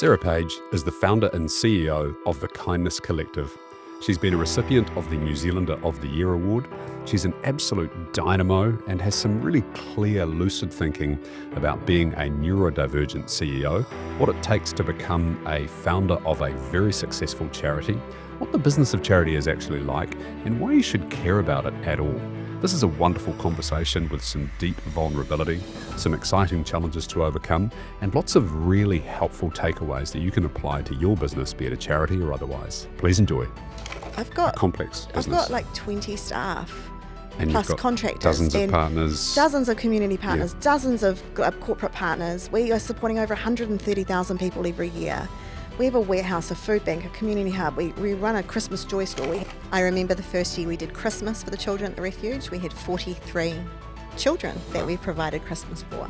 Sarah Page is the founder and CEO of the Kindness Collective. She's been a recipient of the New Zealander of the Year award. She's an absolute dynamo and has some really clear, lucid thinking about being a neurodivergent CEO, what it takes to become a founder of a very successful charity, what the business of charity is actually like, and why you should care about it at all. This is a wonderful conversation with some deep vulnerability, some exciting challenges to overcome, and lots of really helpful takeaways that you can apply to your business, be it a charity or otherwise. Please enjoy. I've got a complex business. I've got like 20 staff, and plus you've got contractors, dozens of and partners, dozens of community partners, dozens of corporate partners. We are supporting over 130,000 people every year. We have a warehouse, a food bank, a community hub. We run a Christmas joy store. I remember the first year we did Christmas for the children at the refuge. We had 43 children that we provided Christmas for.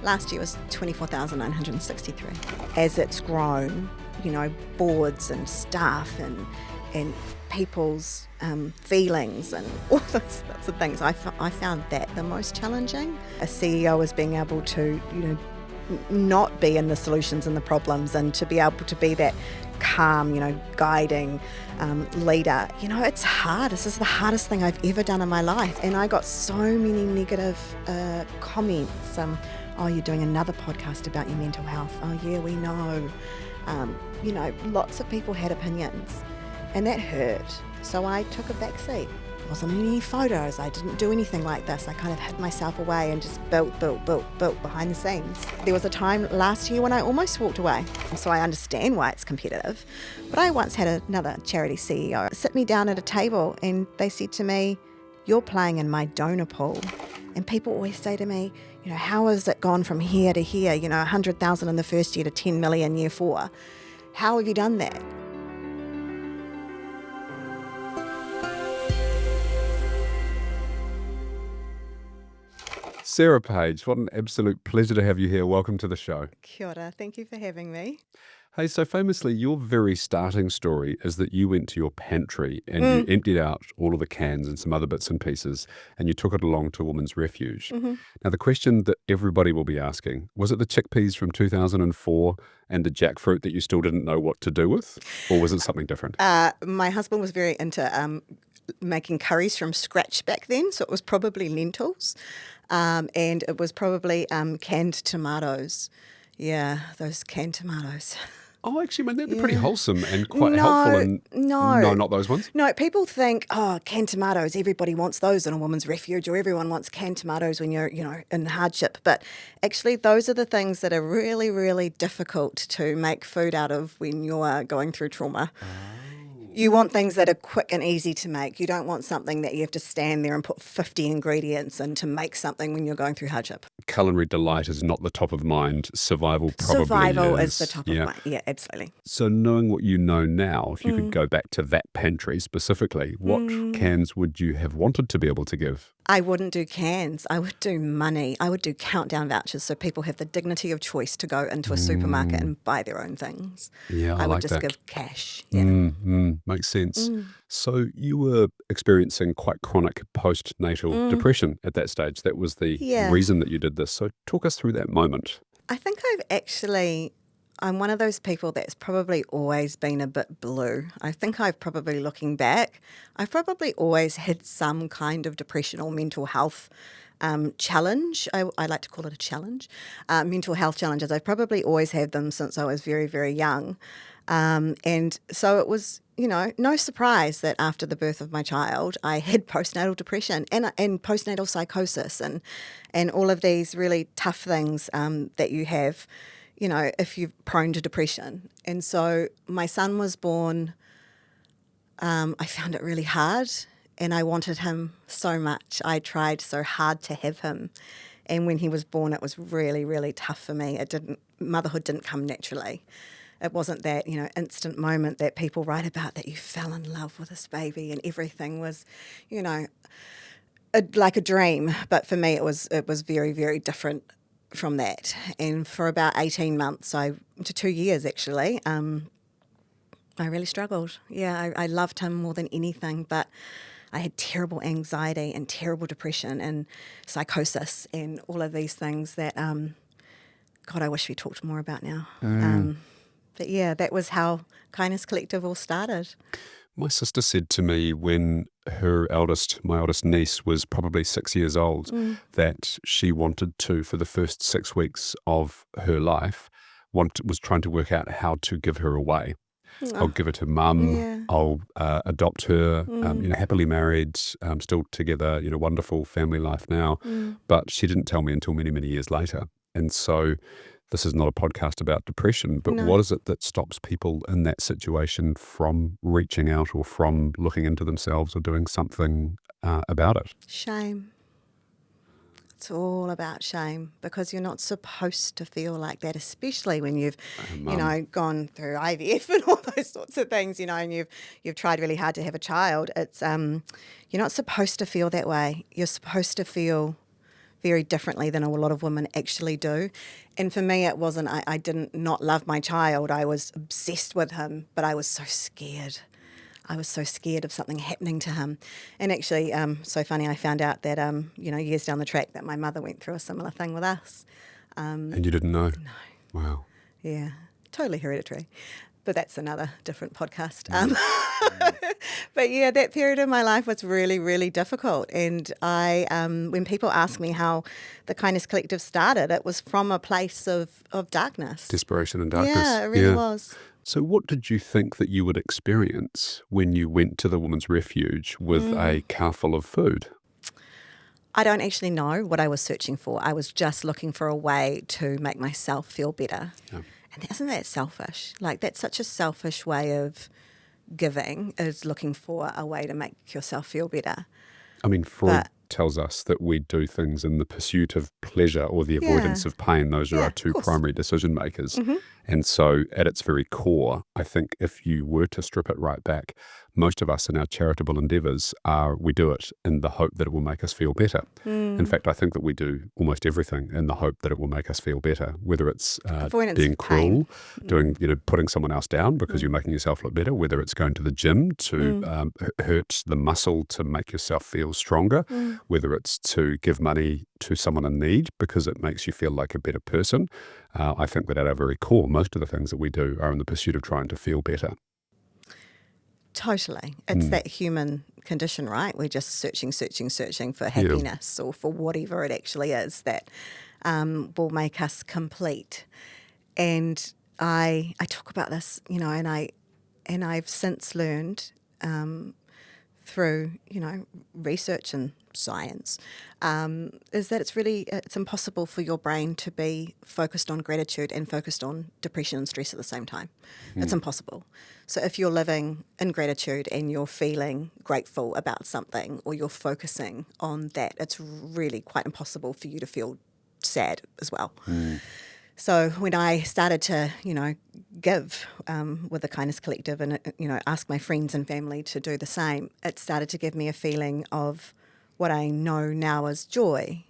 Last year was 24,963. As it's grown, boards and staff and people's feelings and all those sorts of things, I found that the most challenging. A CEO is being able to, not be in the solutions and the problems, and to be able to be that calm, guiding leader. It's hard. This is the hardest thing I've ever done in my life. And I got so many negative comments. You're doing another podcast about your mental health. Oh yeah, we know. Lots of people had opinions, and that hurt. So I took a back seat. Wasn't any photos. I didn't do anything like this. I kind of hid myself away and just built behind the scenes. There was a time last year when I almost walked away. So I understand why it's competitive. But I once had another charity CEO sit me down at a table and they said to me, "You're playing in my donor pool." And people always say to me, how has it gone from here to here? 100,000 in the first year to 10 million year 4. How have you done that? Sarah Page, what an absolute pleasure to have you here. Welcome to the show. Kia ora. Thank you for having me. Hey, so famously, your very starting story is that you went to your pantry and you emptied out all of the cans and some other bits and pieces, and you took it along to a woman's refuge. Mm-hmm. Now, the question that everybody will be asking, was it the chickpeas from 2004 and the jackfruit that you still didn't know what to do with, or was it something different? My husband was very into making curries from scratch back then, so it was probably lentils, and it was probably canned tomatoes. Yeah, those canned tomatoes. Oh, actually, they're pretty wholesome and quite helpful. And no, not those ones. No, people think, canned tomatoes, everybody wants those in a woman's refuge, or everyone wants canned tomatoes when you're, in hardship. But actually, those are the things that are really, really difficult to make food out of when you're going through trauma. You want things that are quick and easy to make. You don't want something that you have to stand there and put 50 ingredients in to make something when you're going through hardship. Culinary delight is not the top of mind. Survival probably Survival is the top of mind. Yeah, absolutely. So knowing what you know now, if you could go back to that pantry specifically, what cans would you have wanted to be able to give? I wouldn't do cans. I would do money. I would do countdown vouchers so people have the dignity of choice to go into a supermarket and buy their own things. Yeah, I would like just that. give cash. Yeah. Makes sense. So you were experiencing quite chronic postnatal depression at that stage. That was the reason that you did this. So talk us through that moment. I think I'm one of those people that's probably always been a bit blue. I think looking back, I've probably always had some kind of depression or mental health challenge. I like to call it a challenge. Mental health challenges. I've probably always had them since I was very, very young. And so it was, no surprise that after the birth of my child, I had postnatal depression and postnatal psychosis and all of these really tough things that you have, if you're prone to depression. And so my son was born, I found it really hard and I wanted him so much. I tried so hard to have him. And when he was born, it was really, really tough for me. Motherhood didn't come naturally. It wasn't that, instant moment that people write about that you fell in love with this baby and everything was, like a dream. But for me, it was very, very different from that. And for about 18 months, to 2 years actually, I really struggled. Yeah, I loved him more than anything, but I had terrible anxiety and terrible depression and psychosis and all of these things that God, I wish we talked more about now. But yeah, that was how Kindness Collective all started. My sister said to me when my eldest niece was probably 6 years old, that she wanted to, for the first 6 weeks of her life, was trying to work out how to give her away. I'll give her to mum. Yeah. I'll adopt her. Happily married, still together. Wonderful family life now. But she didn't tell me until many, many years later. And so, this is not a podcast about depression. But No. what is it that stops people in that situation from reaching out or from looking into themselves or doing something about it? Shame. It's all about shame, because you're not supposed to feel like that, especially when you've, gone through IVF and all those sorts of things, and you've tried really hard to have a child. It's you're not supposed to feel that way. You're supposed to feel very differently than a lot of women actually do. And for me, it wasn't, I didn't not love my child. I was obsessed with him, but I was so scared. I was so scared of something happening to him. And actually, so funny, I found out that, years down the track that my mother went through a similar thing with us. And you didn't know? No. Wow. Yeah, totally hereditary. But that's another different podcast. But yeah, that period of my life was really, really difficult. And I, when people ask me how the Kindness Collective started, it was from a place of darkness. Desperation and darkness. Yeah, it really was. So what did you think that you would experience when you went to the women's refuge with a car full of food? I don't actually know what I was searching for. I was just looking for a way to make myself feel better. Yeah. And isn't that selfish? Like, that's such a selfish way of giving, is looking for a way to make yourself feel better. I mean, Freud tells us that we do things in the pursuit of pleasure or the avoidance of pain. Those are our two primary decision makers. Mm-hmm. And so at its very core, I think if you were to strip it right back, most of us in our charitable endeavours we do it in the hope that it will make us feel better. In fact, I think that we do almost everything in the hope that it will make us feel better, whether it's being cruel, putting someone else down because you're making yourself look better, whether it's going to the gym to hurt the muscle to make yourself feel stronger, whether it's to give money to someone in need because it makes you feel like a better person. I think that at our very core, most of the things that we do are in the pursuit of trying to feel better. Totally. It's that human condition, right? We're just searching for happiness or for whatever it actually is that will make us complete. And I talk about this, and I've since learned through, research and science, is that it's impossible for your brain to be focused on gratitude and focused on depression and stress at the same time. It's impossible. So if you're living in gratitude and you're feeling grateful about something or you're focusing on that, it's really quite impossible for you to feel sad as well. So when I started to, give with the Kindness Collective and, ask my friends and family to do the same, it started to give me a feeling of what I know now as joy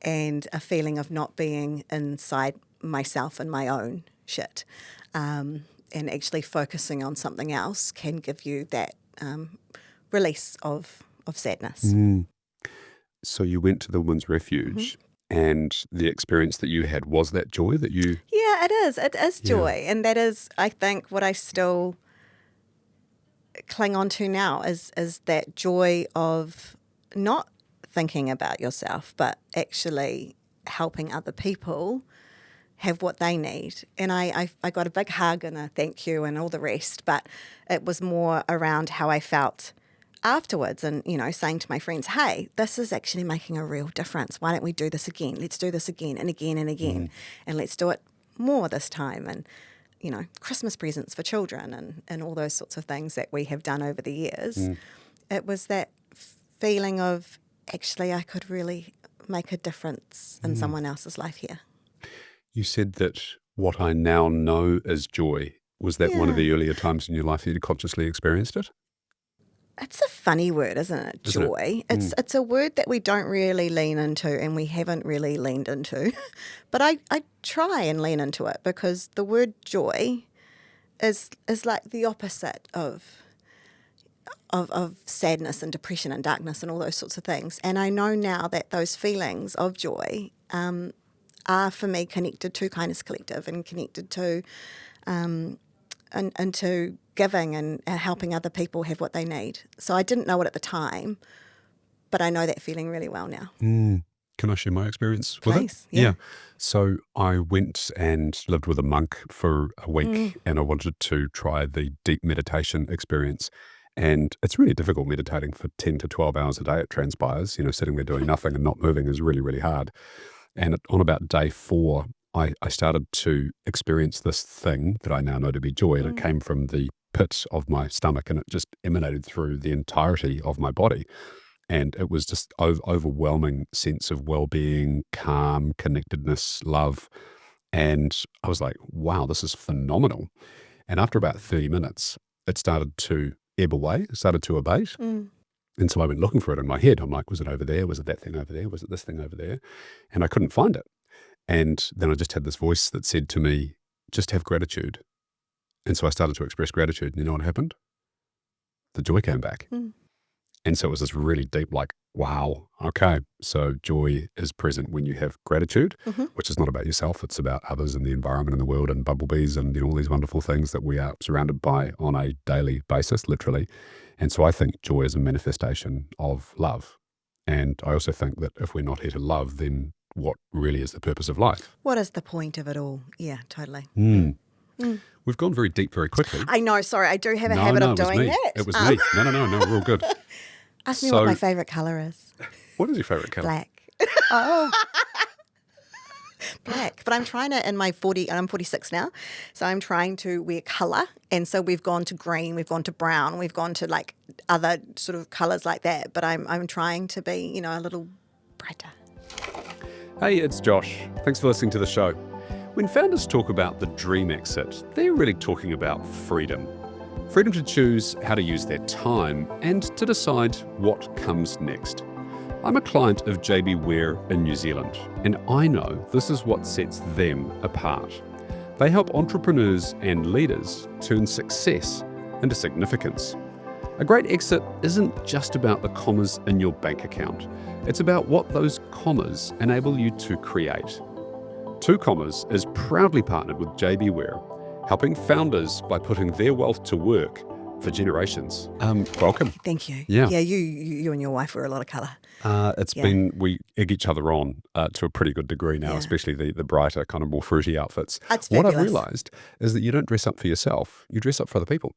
and a feeling of not being inside myself and my own shit. And actually focusing on something else can give you that release of sadness. So you went to the women's refuge. And the experience that you had, was that joy that you... Yeah, it is. It is joy. Yeah. And that is, I think, what I still cling on to now is that joy of not thinking about yourself, but actually helping other people have what they need. And I got a big hug and a thank you and all the rest, but it was more around how I felt afterwards and, saying to my friends, hey, this is actually making a real difference. Why don't we do this again? Let's do this again and again and again. And let's do it more this time. And, Christmas presents for children and all those sorts of things that we have done over the years. It was that feeling of actually I could really make a difference in someone else's life here. You said that what I now know as joy, was that one of the earlier times in your life that you consciously experienced it? It's a funny word, isn't it? Joy. It's a word that we don't really lean into and we haven't really leaned into. But I try and lean into it because the word joy is like the opposite of sadness and depression and darkness and all those sorts of things. And I know now that those feelings of joy are for me connected to Kindness Collective and connected to and to giving and helping other people have what they need. So I didn't know it at the time, but I know that feeling really well now. Can I share my experience with it? Please, yeah. So I went and lived with a monk for a week and I wanted to try the deep meditation experience. And it's really difficult meditating for 10 to 12 hours a day, it transpires. Sitting there doing nothing and not moving is really, really hard. And on about day 4, I started to experience this thing that I now know to be joy. And it came from the pit of my stomach and it just emanated through the entirety of my body. And it was just overwhelming sense of well-being, calm, connectedness, love. And I was like, wow, this is phenomenal. And after about 30 minutes, it started to ebb away, it started to abate. And so I went looking for it in my head. I'm like, was it over there? Was it that thing over there? Was it this thing over there? And I couldn't find it. And then I just had this voice that said to me, just have gratitude. And so I started to express gratitude. And you know what happened? The joy came back. And so it was this really deep, like, wow, okay, so joy is present when you have gratitude, which is not about yourself. It's about others and the environment and the world and bumblebees and all these wonderful things that we are surrounded by on a daily basis, literally. And so I think joy is a manifestation of love. And I also think that if we're not here to love, then what really is the purpose of life? What is the point of it all? Yeah, totally. We've gone very deep very quickly. I know, sorry, I do have a habit of doing that. It was me. No, we're all good. Ask me what my favourite colour is. What is your favourite colour? Black. Oh. Black. But I'm trying to, I'm 46 now, so I'm trying to wear colour. And so we've gone to green, we've gone to brown, we've gone to like other sort of colours like that. But I'm trying to be, a little brighter. Hey, it's Josh. Thanks for listening to the show. When founders talk about the dream exit, they're really talking about freedom. Freedom to choose how to use their time and to decide what comes next. I'm a client of JB Ware in New Zealand, and I know this is what sets them apart. They help entrepreneurs and leaders turn success into significance. A great exit isn't just about the commas in your bank account. It's about what those commas enable you to create. 2 Commas is proudly partnered with JB Ware, helping founders by putting their wealth to work for generations. Welcome. Thank you. Yeah. Yeah, you and your wife wear a lot of colour. We egg each other on to a pretty good degree now, especially the brighter, kind of more fruity outfits. That's what fabulous. I've realised is that you don't dress up for yourself, you dress up for other people.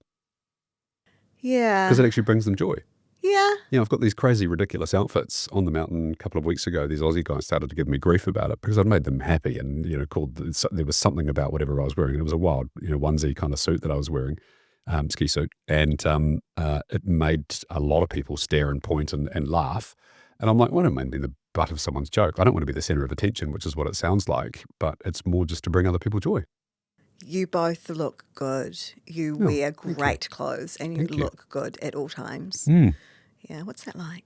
Yeah. Because it actually brings them joy. Yeah. I've got these crazy, ridiculous outfits on the mountain a couple of weeks ago. These Aussie guys started to give me grief about it because I'd made them happy and, there was something about whatever I was wearing. It was a wild, onesie kind of suit that I was wearing, ski suit. And it made a lot of people stare and point and laugh. And I'm like, well, I don't mind being the butt of someone's joke. I don't want to be the center of attention, which is what it sounds like. But it's more just to bring other people joy. You both look good. You wear great clothes and you look good at all times. Yeah, what's that like?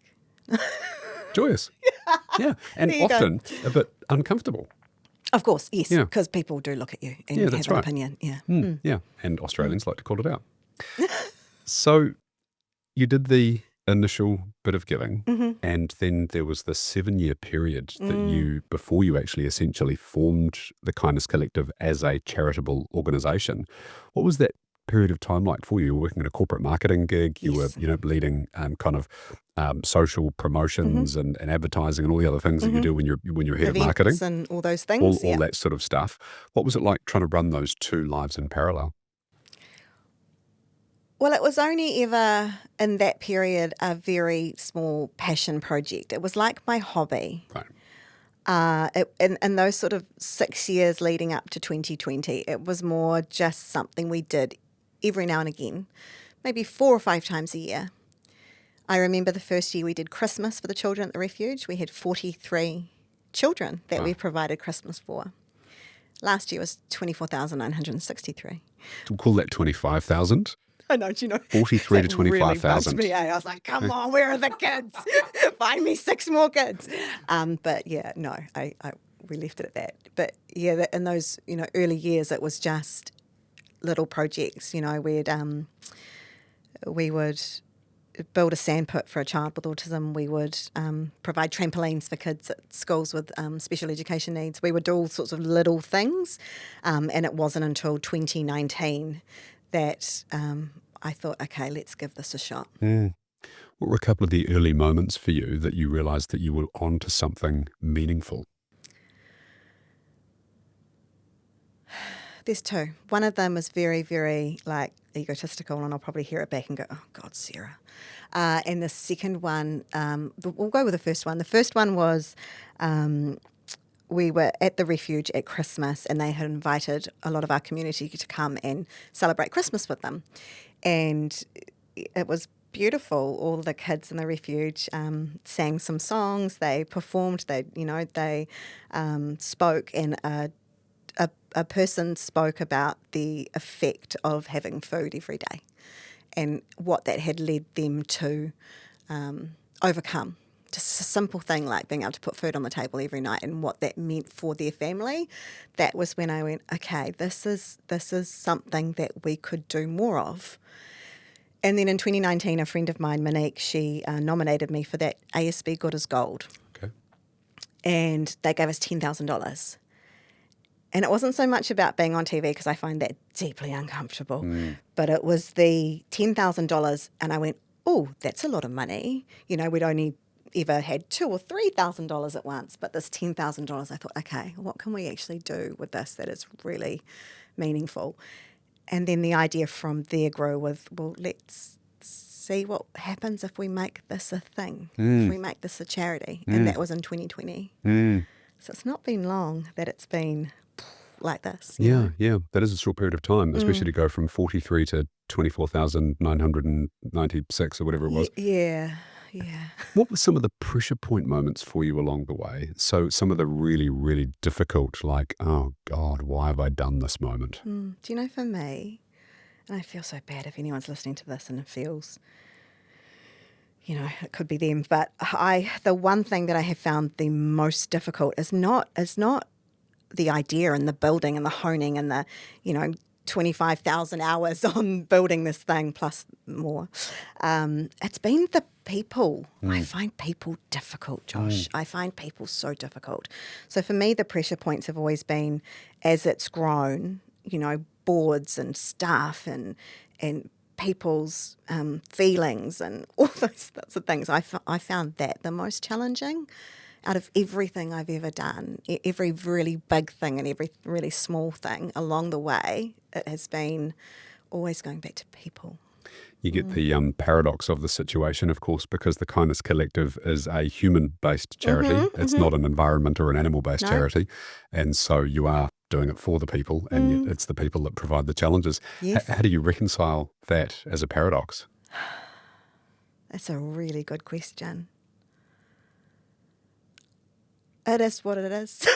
Joyous. Yeah. And often a bit uncomfortable. Of course, yes, because people do look at you and have an opinion. Yeah. Yeah. And Australians like to call it out. So you did the initial bit of giving and then there was the 7-year period that before you actually essentially formed the Kindness Collective as a charitable organisation. What was that period of time like for you? You were working at a corporate marketing gig, you were, leading social promotions and advertising and all the other things that you do when you're head Events of marketing. And all those things. All that sort of stuff. What was it like trying to run those 2 lives in parallel? Well, it was only ever in that period a very small passion project. It was like my hobby. Right. In those sort of 6 years leading up to 2020, it was more just something we did every now and again, maybe 4 or 5 times a year. I remember the first year we did Christmas for the children at the refuge. We had 43 children that we provided Christmas for. Last year was 24,963. We'll call that 25,000. I know, do you know? 43 to 25,000. Really I was like, come on, where are the kids? Find me 6 more kids. But yeah, no, we left it at that. But yeah, in those early years, it was just little projects. We would build a sandpit for a child with autism. We would provide trampolines for kids at schools with special education needs. We would do all sorts of little things. And it wasn't until 2019 that I thought, okay, let's give this a shot. What were a couple of the early moments for you that you realised that you were onto something meaningful? There's two. One of them is very, very egotistical, and I'll probably hear it back and go, "Oh God, Sarah." And the second one, we'll go with the first one. The first one was we were at the refuge at Christmas, and they had invited a lot of our community to come and celebrate Christmas with them, and it was beautiful. All the kids in the refuge sang some songs. They performed. They spoke, and a person spoke about the effect of having food every day and what that had led them to overcome. Just a simple thing like being able to put food on the table every night and what that meant for their family. That was when I went, okay, this is something that we could do more of. And then in 2019, a friend of mine, Monique, she nominated me for that ASB Good as Gold. Okay. And they gave us $10,000. And it wasn't so much about being on TV because I find that deeply uncomfortable, but it was the $10,000, and I went, oh, that's a lot of money. We'd only ever had $2,000 or $3,000 at once, but this $10,000, I thought, okay, what can we actually do with this that is really meaningful? And then the idea from there grew with, well, let's see what happens if we make this a thing, if we make this a charity. And that was in 2020. So it's not been long that it's been like this. Yeah. That is a short period of time, especially to go from 43 to 24,996 or whatever it was. Yeah. What were some of the pressure point moments for you along the way? So some of the really, really difficult, like, oh God, why have I done this moment? Do you know, for me, and I feel so bad if anyone's listening to this and it feels, it could be them, but the one thing that I have found the most difficult is not the idea and the building and the honing and the, 25,000 hours on building this thing plus more. It's been the people. I find people difficult, Josh. I find people so difficult. So for me, the pressure points have always been, as it's grown, boards and staff and people's feelings and all those sorts of things. I found that the most challenging out of everything I've ever done. Every really big thing and every really small thing along the way, it has been always going back to people. You get the paradox of the situation, of course, because the Kindness Collective is a human-based charity. It's not an environment or an animal-based charity. And so you are doing it for the people, and yet it's the people that provide the challenges. Yes. How do you reconcile that as a paradox? That's a really good question. It is what it is.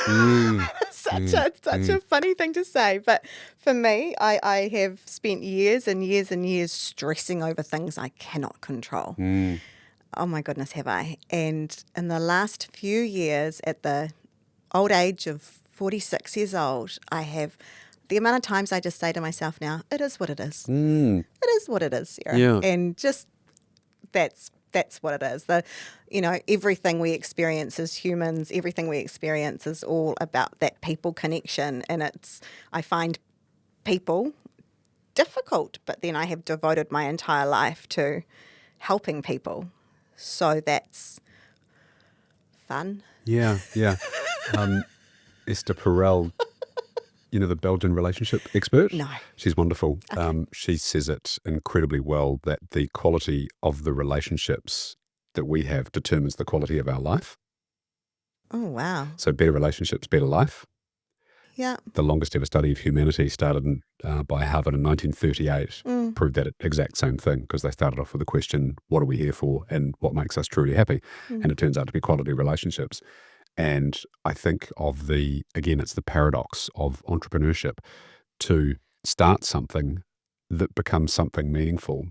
Such a funny thing to say. But for me, I have spent years and years and years stressing over things I cannot control. Oh my goodness, have I. And in the last few years, at the old age of 46 years old, I have the amount of times I just say to myself now, it is what it is. It is what it is, Sarah. Yeah. And just that's what it is. Everything we experience as humans, everything we experience is all about that people connection. And I find people difficult, but then I have devoted my entire life to helping people. So that's fun. Yeah. Esther Perel, the Belgian relationship expert? No. She's wonderful. Okay. She says it incredibly well, that the quality of the relationships that we have determines the quality of our life. Oh, wow. So better relationships, better life. Yeah. The longest ever study of humanity started by Harvard in 1938 proved that exact same thing, because they started off with the question, what are we here for and what makes us truly happy? And it turns out to be quality relationships. And I think it's the paradox of entrepreneurship. To start something that becomes something meaningful,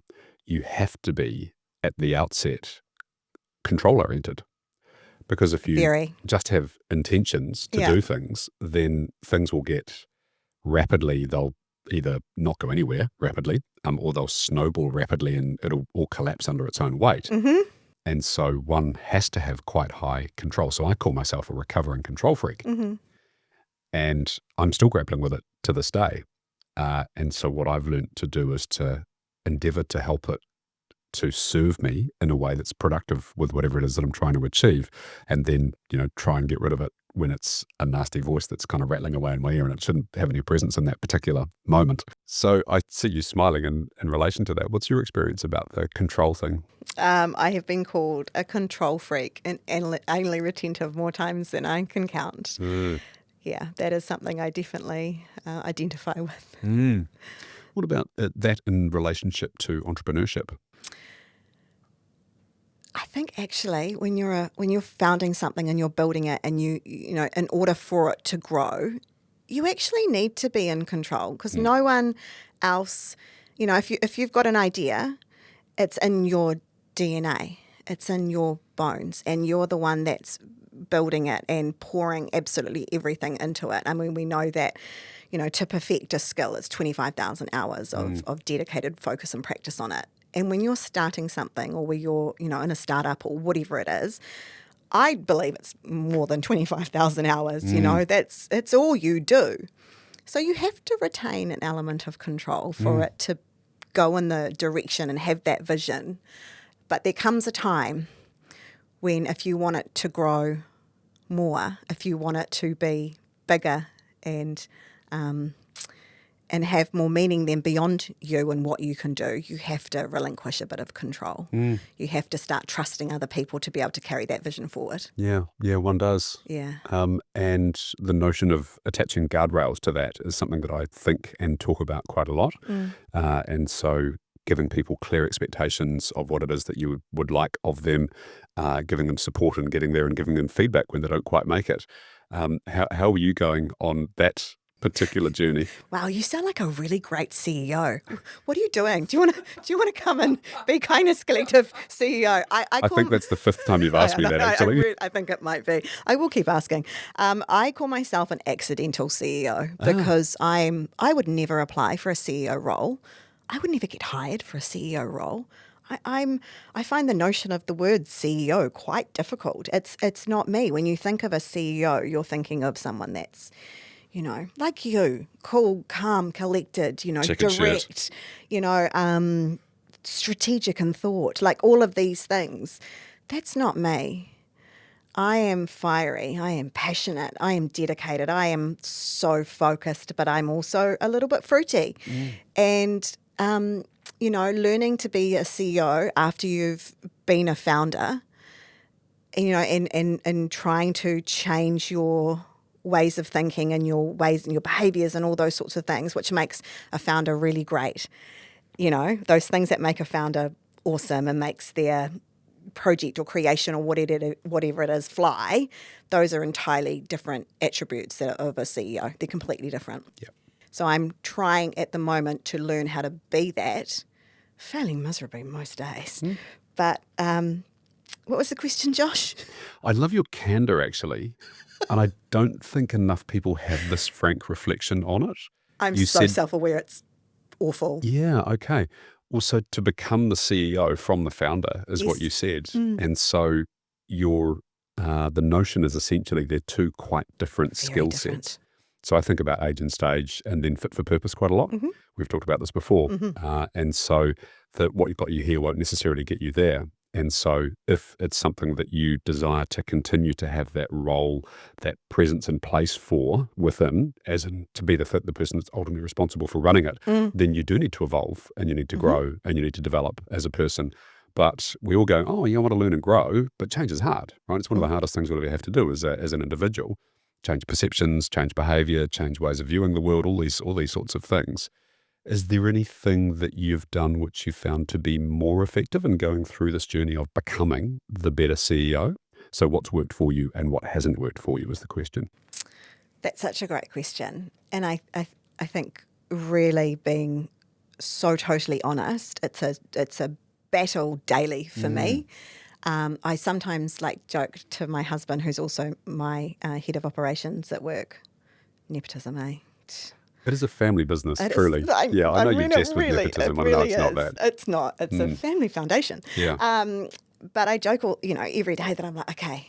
you have to be, at the outset, control-oriented. Because if you just have intentions to do things, then things will get rapidly, they'll either not go anywhere rapidly, or they'll snowball rapidly and it'll all collapse under its own weight. Mm-hmm. And so one has to have quite high control. So I call myself a recovering control freak. Mm-hmm. And I'm still grappling with it to this day. And so what I've learned to do is to endeavor to help it to serve me in a way that's productive with whatever it is that I'm trying to achieve. And then, try and get rid of it when it's a nasty voice that's kind of rattling away in my ear and it shouldn't have any presence in that particular moment. So I see you smiling in relation to that. What's your experience about the control thing? I have been called a control freak and anally retentive more times than I can count. Yeah, that is something I definitely identify with. What about that in relationship to entrepreneurship? I think actually when you're founding something and you're building it and you know in order for it to grow, you actually need to be in control because no one else, if you've got an idea, it's in your DNA, it's in your bones, and you're the one that's building it and pouring absolutely everything into it. I mean, we know that, to perfect a skill, it's 25,000 hours of dedicated focus and practice on it. And when you're starting something or where you're, in a startup or whatever it is, I believe it's more than 25,000 hours, it's all you do. So you have to retain an element of control for it to go in the direction and have that vision. But there comes a time when if you want it to grow more, if you want it to be bigger and have more meaning than beyond you and what you can do, you have to relinquish a bit of control. You have to start trusting other people to be able to carry that vision forward. Yeah, one does. Yeah. And the notion of attaching guardrails to that is something that I think and talk about quite a lot. And so giving people clear expectations of what it is that you would like of them, giving them support and getting there and giving them feedback when they don't quite make it. How are you going on that particular journey? Wow, you sound like a really great CEO. What are you doing? Do you want to come and be Kindness Collective CEO? I think that's the fifth time you've asked me that, actually. I think it might be. I will keep asking. I call myself an accidental CEO because I would never apply for a CEO role. I would never get hired for a CEO role. I find the notion of the word CEO quite difficult. It's not me. When you think of a CEO, you're thinking of someone that's, like you, cool, calm, collected, Chicken direct, strategic in thought, like all of these things. That's not me. I am fiery. I am passionate. I am dedicated. I am so focused, but I'm also a little bit fruity. And, learning to be a CEO after you've been a founder, and trying to change your ways of thinking and your ways and your behaviours and all those sorts of things, which makes a founder really great. Those things that make a founder awesome and makes their project or creation or whatever it is fly, those are entirely different attributes of a CEO. They're completely different. Yeah. So I'm trying at the moment to learn how to be that, failing miserably most days. But what was the question, Josh? I love your candor, actually. And I don't think enough people have this frank reflection on it. I'm so self-aware, it's awful. Yeah, okay. Also, to become the CEO from the founder is what you said. And so the notion is essentially they're two quite different skill sets. So I think about age and stage and then fit for purpose quite a lot. We've talked about this before. And so that what got you here won't necessarily get you there. And so if it's something that you desire to continue to have that role, that presence in place for within, as in to be the person that's ultimately responsible for running it, then you do need to evolve and you need to grow and you need to develop as a person. But we all go, oh, yeah, I want to learn and grow, but change is hard, right? It's one of the hardest things we'll ever have to do as an individual. Change perceptions, change behavior, change ways of viewing the world, all these sorts of things. Is there anything that you've done which you found to be more effective in going through this journey of becoming the better CEO? So what's worked for you and what hasn't worked for you is the question. That's such a great question. And I think really being so totally honest, it's a battle daily for me. I sometimes joke to my husband, who's also my head of operations at work. Nepotism, eh? It is a family business, It is- truly. I know you mean, jest with it nepotism. I know really it's not is. that. It's not. It's a family foundation. Yeah. But I joke, every day that I'm like, okay,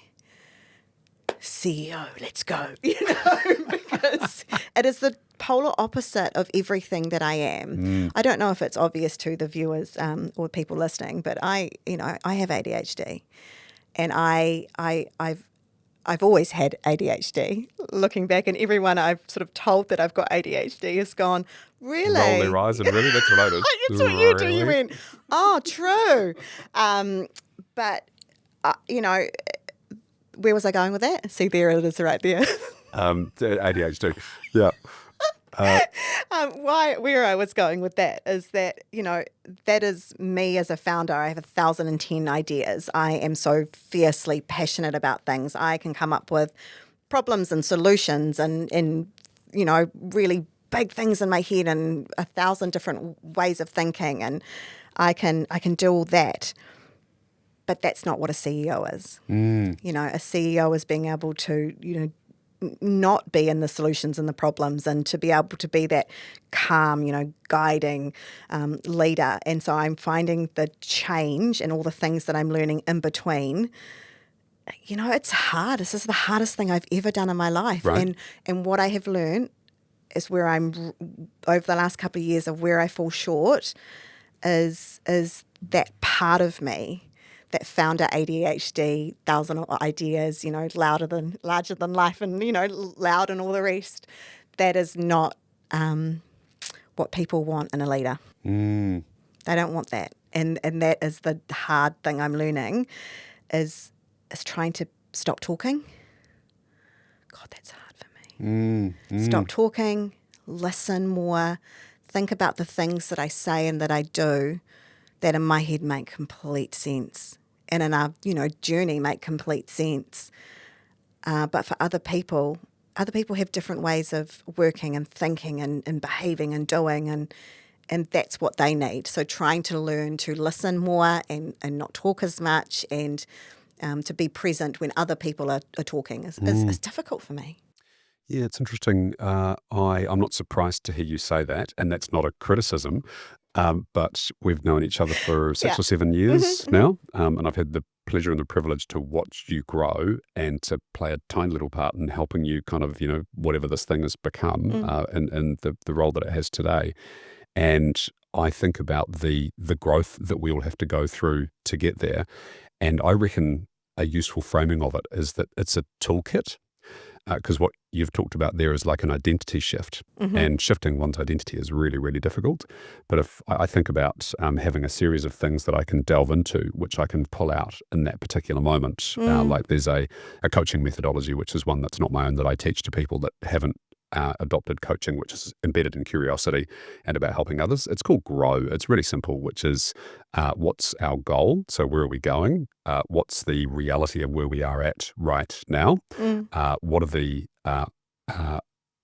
CEO, let's go, because it is the polar opposite of everything that I am. I don't know if it's obvious to the viewers or people listening, but I have ADHD, and I've always had ADHD. Looking back, and everyone I've sort of told that I've got ADHD has gone, really? Roll their eyes and really, that's what I do. That's what you do. You went, oh, true. But where was I going with that? See, there it is right there. ADHD. Yeah. Where I was going with that is that, that is me as a founder. I have 1,010 ideas. I am so fiercely passionate about things. I can come up with problems and solutions and really big things in my head and 1,000 different ways of thinking. And I can do all that. But that's not what a CEO is. A CEO is being able to, not be in the solutions and the problems, and to be able to be that calm, guiding leader. And so I'm finding the change and all the things that I'm learning in between. It's hard. This is the hardest thing I've ever done in my life. Right. And what I have learned is where I'm over the last couple of years of where I fall short is that part of me, that founder ADHD, 1,000 ideas, larger than life, and loud and all the rest. That is not what people want in a leader. They don't want that, and that is the hard thing I'm learning, is trying to stop talking. God, that's hard for me. Stop talking, listen more, think about the things that I say and that I do that in my head make complete sense. And in our, journey make complete sense. But for other people have different ways of working and thinking and behaving and doing, and that's what they need. So trying to learn to listen more and not talk as much, and to be present when other people are talking is difficult for me. Yeah, it's interesting. I'm not surprised to hear you say that, and that's not a criticism. But we've known each other for 6 or 7 years now, and I've had the pleasure and the privilege to watch you grow and to play a tiny little part in helping you kind of, whatever this thing has become, and the role that it has today. And I think about the growth that we all have to go through to get there. And I reckon a useful framing of it is that it's a toolkit. Because what you've talked about there is like an identity shift, and shifting one's identity is really, really difficult. But if I think about having a series of things that I can delve into, which I can pull out in that particular moment, like there's a coaching methodology, which is one that's not my own, that I teach to people that haven't adopted coaching, which is embedded in curiosity and about helping others. It's called GROW. It's really simple, which is what's our goal? So where are we going? What's the reality of where we are at right now? What are the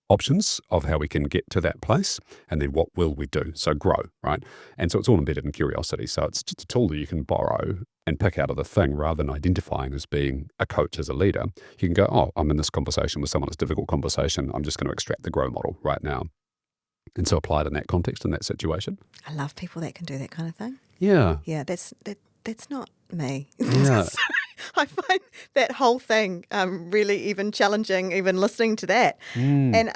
options of how we can get to that place? And then what will we do? So GROW, right? And so it's all embedded in curiosity. So it's just a tool that you can borrow and pick out of the thing, rather than identifying as being a coach, as a leader. You can go, oh, I'm in this conversation with someone, it's a difficult conversation. I'm just going to extract the GROW model right now. And so apply it in that context, in that situation. I love people that can do that kind of thing. Yeah. Yeah, that's not me. Yeah. I find that whole thing really even challenging, even listening to that. And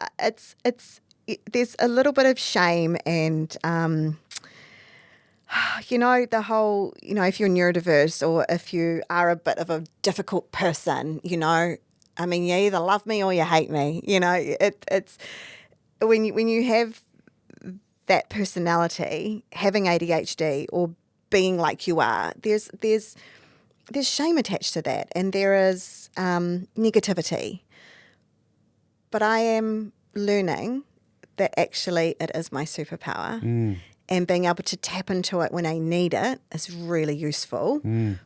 there's a little bit of shame and the whole, if you're neurodiverse or if you are a bit of a difficult person, you either love me or you hate me. It's when you have that personality, having ADHD or being like you are, there's shame attached to that, and there is negativity. But I am learning that actually it is my superpower. And being able to tap into it when I need it is really useful.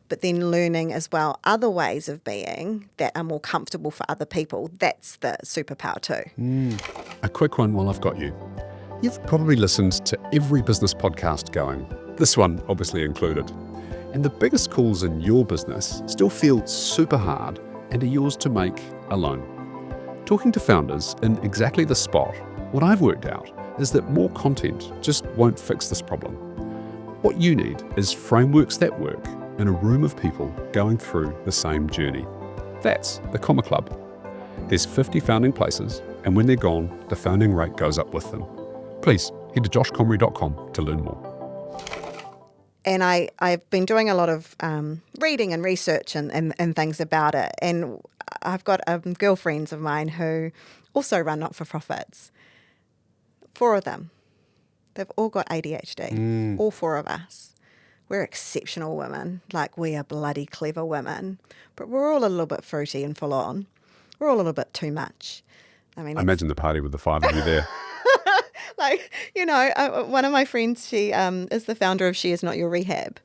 But then learning as well other ways of being that are more comfortable for other people, that's the superpower too. A quick one while I've got you. You've probably listened to every business podcast going, this one obviously included. And the biggest calls in your business still feel super hard and are yours to make alone. Talking to founders in exactly the spot What I've worked out is that more content just won't fix this problem. What you need is frameworks that work in a room of people going through the same journey. That's the Comma Club. There's 50 founding places, and when they're gone, the founding rate goes up with them. Please head to joshcomrie.com to learn more. And I've been doing a lot of reading and research and things about it. And I've got girlfriends of mine who also run not-for-profits. 4 of them. They've all got ADHD, all 4 of us. We're exceptional women, like we are bloody clever women, but we're all a little bit fruity and full on. We're all a little bit too much. I mean, I imagine the party with the 5 of you there. One of my friends, she is the founder of She Is Not Your Rehab.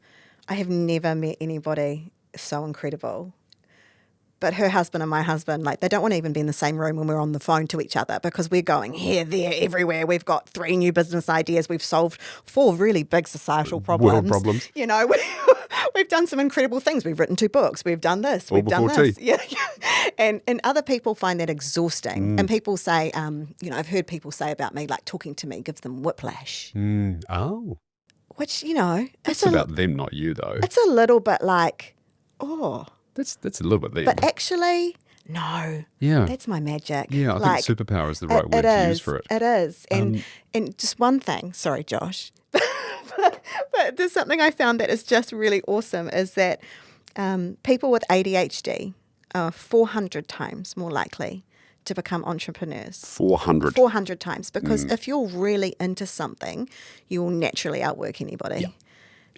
I have never met anybody so incredible. But her husband and my husband, like, they don't want to even be in the same room when we're on the phone to each other because we're going here, there, everywhere. We've got 3 new business ideas. We've solved 4 really big societal problems. World problems. You know, we've done some incredible things. We've written 2 books. We've done this. All We've done before this. tea. Yeah. And other people find that exhausting. And people say, I've heard people say about me, like, talking to me gives them whiplash. Oh. Which, It's about them, not you, though. it's a little bit like, oh. That's a little bit them. But actually, no. Yeah. That's my magic. Yeah, I think superpower is the right word to use for it. It is. And just one thing, sorry, Josh, but there's something I found that is just really awesome is that people with ADHD are 400 times more likely to become entrepreneurs. 400. 400 times. Because if you're really into something, you will naturally outwork anybody. Yeah.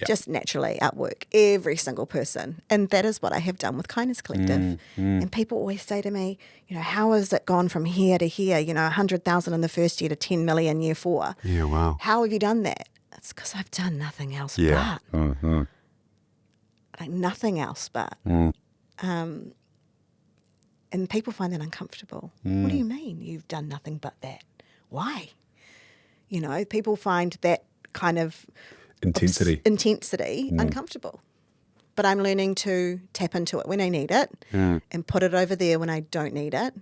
Just naturally outwork every single person. And that is what I have done with Kindness Collective. And people always say to me, how has it gone from here to here? 100,000 in the first year to 10 million year 4. Yeah, wow. How have you done that? It's because I've done nothing else Yeah. but. Mm-hmm. Like nothing else but. And people find that uncomfortable. What do you mean you've done nothing but that? Why? People find that kind of Intensity uncomfortable. But I'm learning to tap into it when I need it and put it over there when I don't need it.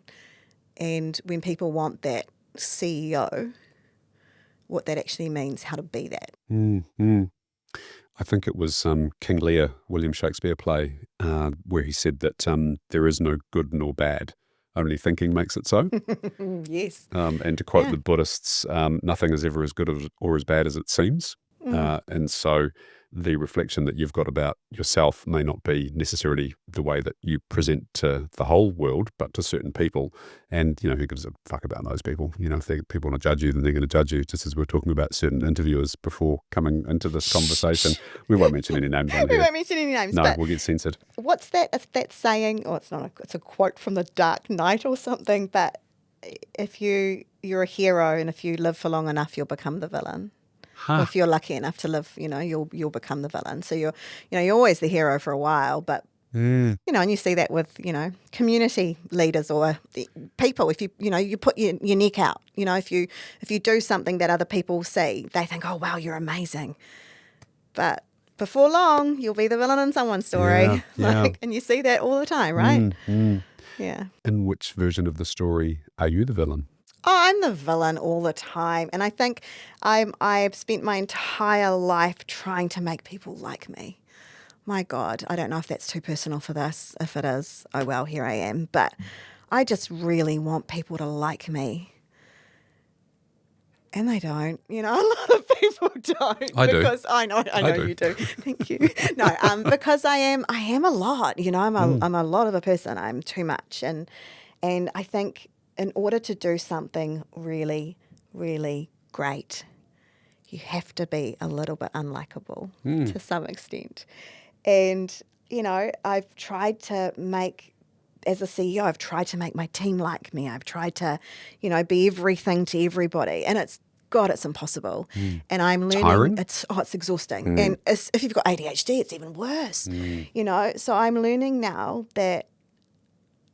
And when people want that CEO, what that actually means, how to be that. I think it was King Lear, William Shakespeare play, where he said that there is no good nor bad. Only thinking makes it so. Yes. And to quote the Buddhists, nothing is ever as good or as bad as it seems. And so the reflection that you've got about yourself may not be necessarily the way that you present to the whole world, but to certain people. And, who gives a fuck about those people? If people want to judge you, then they're going to judge you, just as we were talking about certain interviewers before coming into this conversation. We won't mention any names on here. We won't mention any names. No, but we'll get censored. what's that? If that's saying, it's a quote from the Dark Knight or something, but if you're a hero and if you live for long enough, you'll become the villain. Or if you're lucky enough to live, you'll become the villain. So you're always the hero for a while, but and you see that with community leaders or people. If you put your neck out, if you do something that other people see, they think, oh wow, you're amazing. But before long, you'll be the villain in someone's story. Yeah. And you see that all the time, right? Yeah. In which version of the story are you the villain? Oh, I'm the villain all the time. And I think I've spent my entire life trying to make people like me. My God, I don't know if that's too personal for this. If it is, oh well, here I am. But I just really want people to like me. And they don't. A lot of people don't. I do. Because I know you do. Thank you. No, because I am a lot. I'm a lot of a person. I'm too much. And I think in order to do something really, really great, you have to be a little bit unlikable to some extent. And, I've tried to make, as a CEO, I've tried to make my team like me. I've tried to, be everything to everybody. And it's impossible. And I'm learning. Tiring? It's exhausting. And if you've got ADHD, it's even worse. So I'm learning now that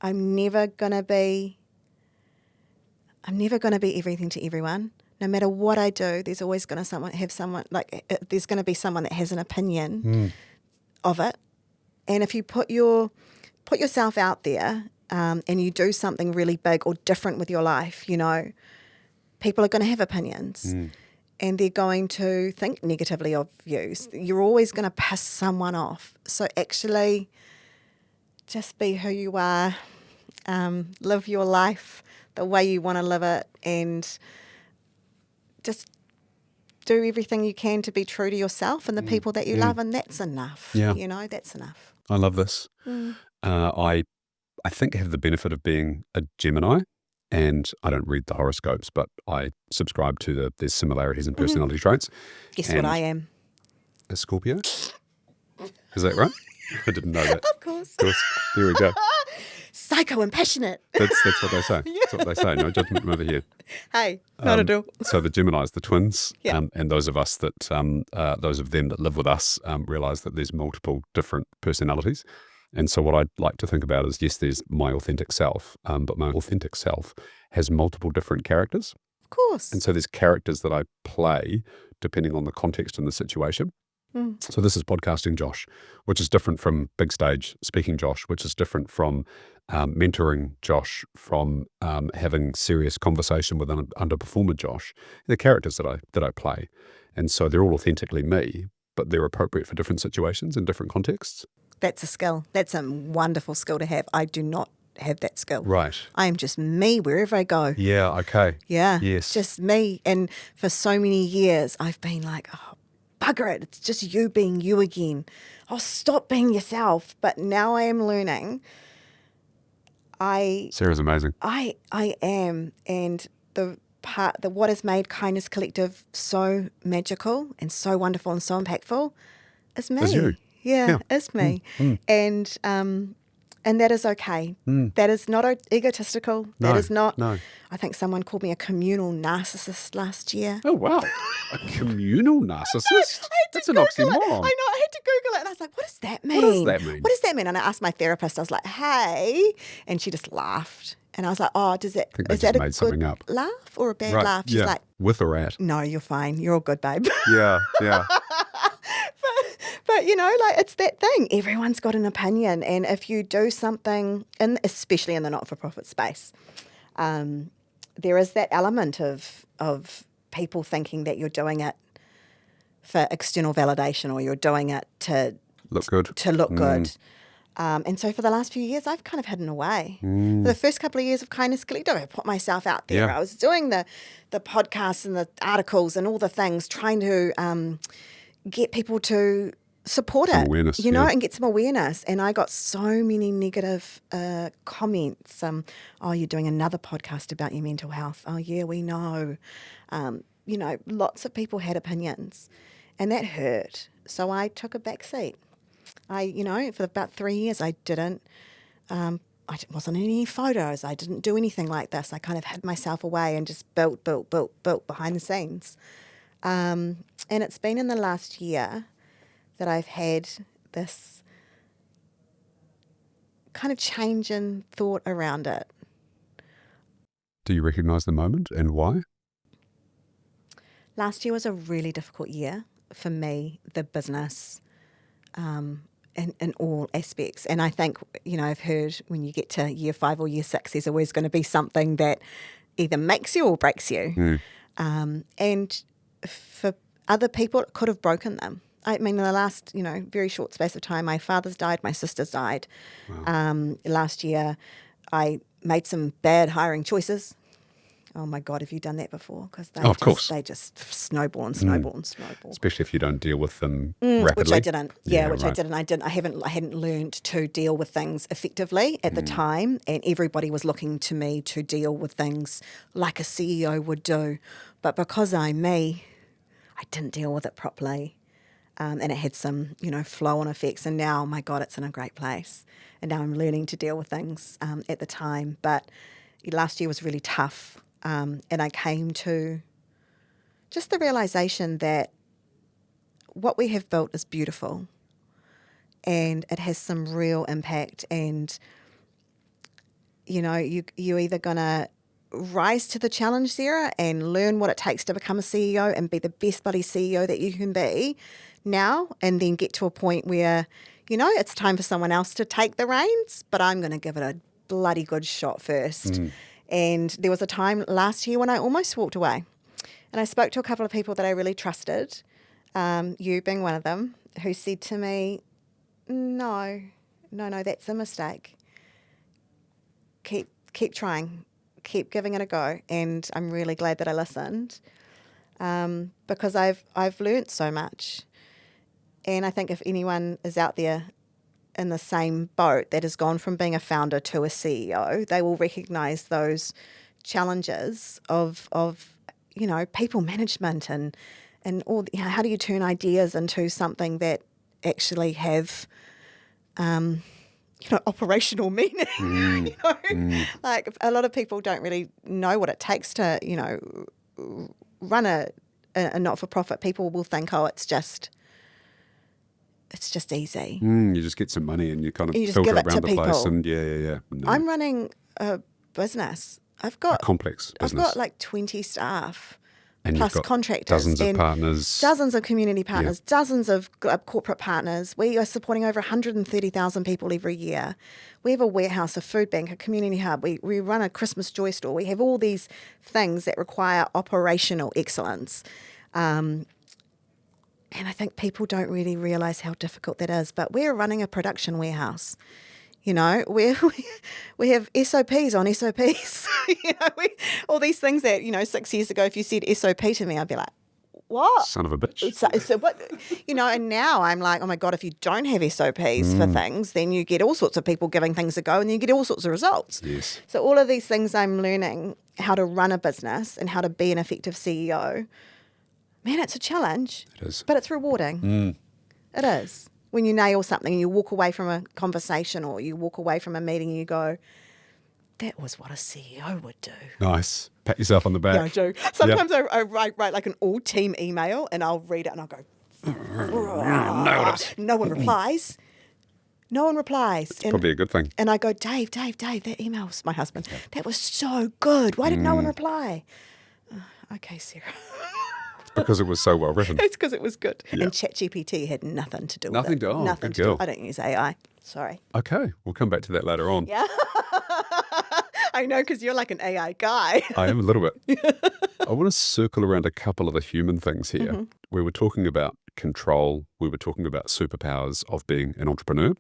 I'm never going to be everything to everyone. No matter what I do, there's always going to there's going to be someone that has an opinion of it. And if you put yourself out there and you do something really big or different with your life, people are going to have opinions. And they're going to think negatively of you. You're always going to piss someone off. So actually, just be who you are, live your life the way you want to live it, and just do everything you can to be true to yourself and the people that you love, and that's enough. Yeah. That's enough. I love this. I think I have the benefit of being a Gemini, and I don't read the horoscopes, but I subscribe to there's similarities in personality traits. Guess And what I am? a Scorpio? Is that right? I didn't know that. Of course. There we go. Psycho and passionate. That's what they say. That's what they say. No judgment over here. Hey, not at all. So the Geminis, the twins, Yeah. and those of us that, those of them that live with us, realise that there's multiple different personalities. And so what I'd like to think about is, yes, there's my authentic self, but my authentic self has multiple different characters. Of course. And so there's characters that I play depending on the context and the situation. So this is podcasting Josh, which is different from big stage speaking Josh, which is different from mentoring Josh, from having serious conversation with an underperformer Josh. The characters that I play. And so they're all authentically me, but they're appropriate for different situations and different contexts. That's a skill. That's a wonderful skill to have. I do not have that skill. Right. I am just me wherever I go. Yeah, okay. Yeah. Yes. Just me. And for so many years, I've been like, oh, bugger it. It's just you being you again. Oh, stop being yourself. But now I am learning. Sarah's amazing. I am. And what has made Kindness Collective so magical and so wonderful and so impactful is me. Is you. Yeah, it's me. And that is okay. That is not egotistical. That is not. No. I think someone called me a communal narcissist last year. Oh, wow. A communal narcissist? That's an oxymoron. I know. I had to Google it. And I was like, what does that mean? What does that mean? What does that mean? And I asked my therapist, I was like, hey. And she just laughed. And I was like, oh, is think they that just a made something good up. laugh or a bad Right. laugh? She's Yeah. like, With or at? no, you're fine. You're all good, babe. Yeah, yeah. But it's that thing. Everyone's got an opinion. And if you do something, and especially in the not-for-profit space, there is that element of people thinking that you're doing it for external validation, or you're doing it to Look good. good. And so for the last few years, I've kind of hidden away. For the first couple of years of Kindness Collective, I put myself out there. Yeah. I was doing the podcasts and the articles and all the things, trying to get people to support Some it, awareness, yeah. and get some awareness. And I got so many negative comments. Oh, you're doing another podcast about your mental health. Oh, yeah, we know. Lots of people had opinions, and that hurt. So I took a back seat. For about 3 years, I wasn't in any photos. I didn't do anything like this. I kind of hid myself away and just built behind the scenes. And it's been in the last year that I've had this kind of change in thought around it. Do you recognise the moment and why? Last year was a really difficult year for me, the business, in all aspects. And I think, I've heard when you get to year 5 or year 6, there's always going to be something that either makes you or breaks you. And for other people, it could have broken them. I mean, in the last, very short space of time, my father's died, my sister's died. Wow. Last year, I made some bad hiring choices. Oh my God, have you done that before? Because they just snowball and snowball and snowball. Especially if you don't deal with them rapidly. Which I didn't. Right. I didn't. I hadn't learned to deal with things effectively at the time, and everybody was looking to me to deal with things like a CEO would do. But because I'm me, I didn't deal with it properly. And it had some, flow-on effects. And now, oh my God, it's in a great place. And now I'm learning to deal with things at the time. But last year was really tough. And I came to just the realization that what we have built is beautiful. And it has some real impact. And, you're either going to rise to the challenge, Sarah, and learn what it takes to become a CEO and be the best bloody CEO that you can be now, and then get to a point where, it's time for someone else to take the reins, but I'm going to give it a bloody good shot first. And there was a time last year when I almost walked away. And I spoke to a couple of people that I really trusted, you being one of them, who said to me, no, that's a mistake. Keep trying, keep giving it a go. And I'm really glad that I listened, because I've learnt so much. And I think if anyone is out there in the same boat that has gone from being a founder to a CEO, they will recognise those challenges of people management and all. How do you turn ideas into something that actually have operational meaning? Like a lot of people don't really know what it takes to run a not-for-profit. People will think, oh, it's just easy. You just get some money and you kind of You just filter give it it to around the place. people. And yeah. No. I'm running a business. I've A got complex business. I've got like 20 staff, And plus you've got contractors, dozens of and partners. dozens of community partners, dozens of corporate partners. We are supporting over 130,000 people every year. We have a warehouse, a food bank, a community hub. We run a Christmas joy store. We have all these things that require operational excellence. And I think people don't really realise how difficult that is. But we're running a production warehouse. We have SOPs on SOPs. All these things that 6 years ago, if you said SOP to me, I'd be like, what? Son of a bitch. So what? And now I'm like, oh my God, if you don't have SOPs for things, then you get all sorts of people giving things a go, and you get all sorts of results. Yes. So all of these things I'm learning how to run a business and how to be an effective CEO. Man, it's a challenge. It is. But it's rewarding. It is. When you nail something and you walk away from a conversation or you walk away from a meeting and you go, that was what a CEO would do. Nice. Pat yourself on the back. Yeah, I do. Sometimes I write like an all-team email and I'll read it and I'll go, Nailed it. no one replies. No one replies. It's probably a good thing. And I go, Dave, that email's my husband. That was so good. Why did no one reply? Okay, Sarah. Because it was so well written. It's because it was good. Yeah. And ChatGPT had nothing to do with Nothing it. to do. Nothing Good to girl. do. I don't use AI. Sorry. Okay, we'll come back to that later on. Yeah. I know, because you're like an AI guy. I am a little bit. I want to circle around a couple of the human things here. We were talking about control. We were talking about superpowers of being an entrepreneur.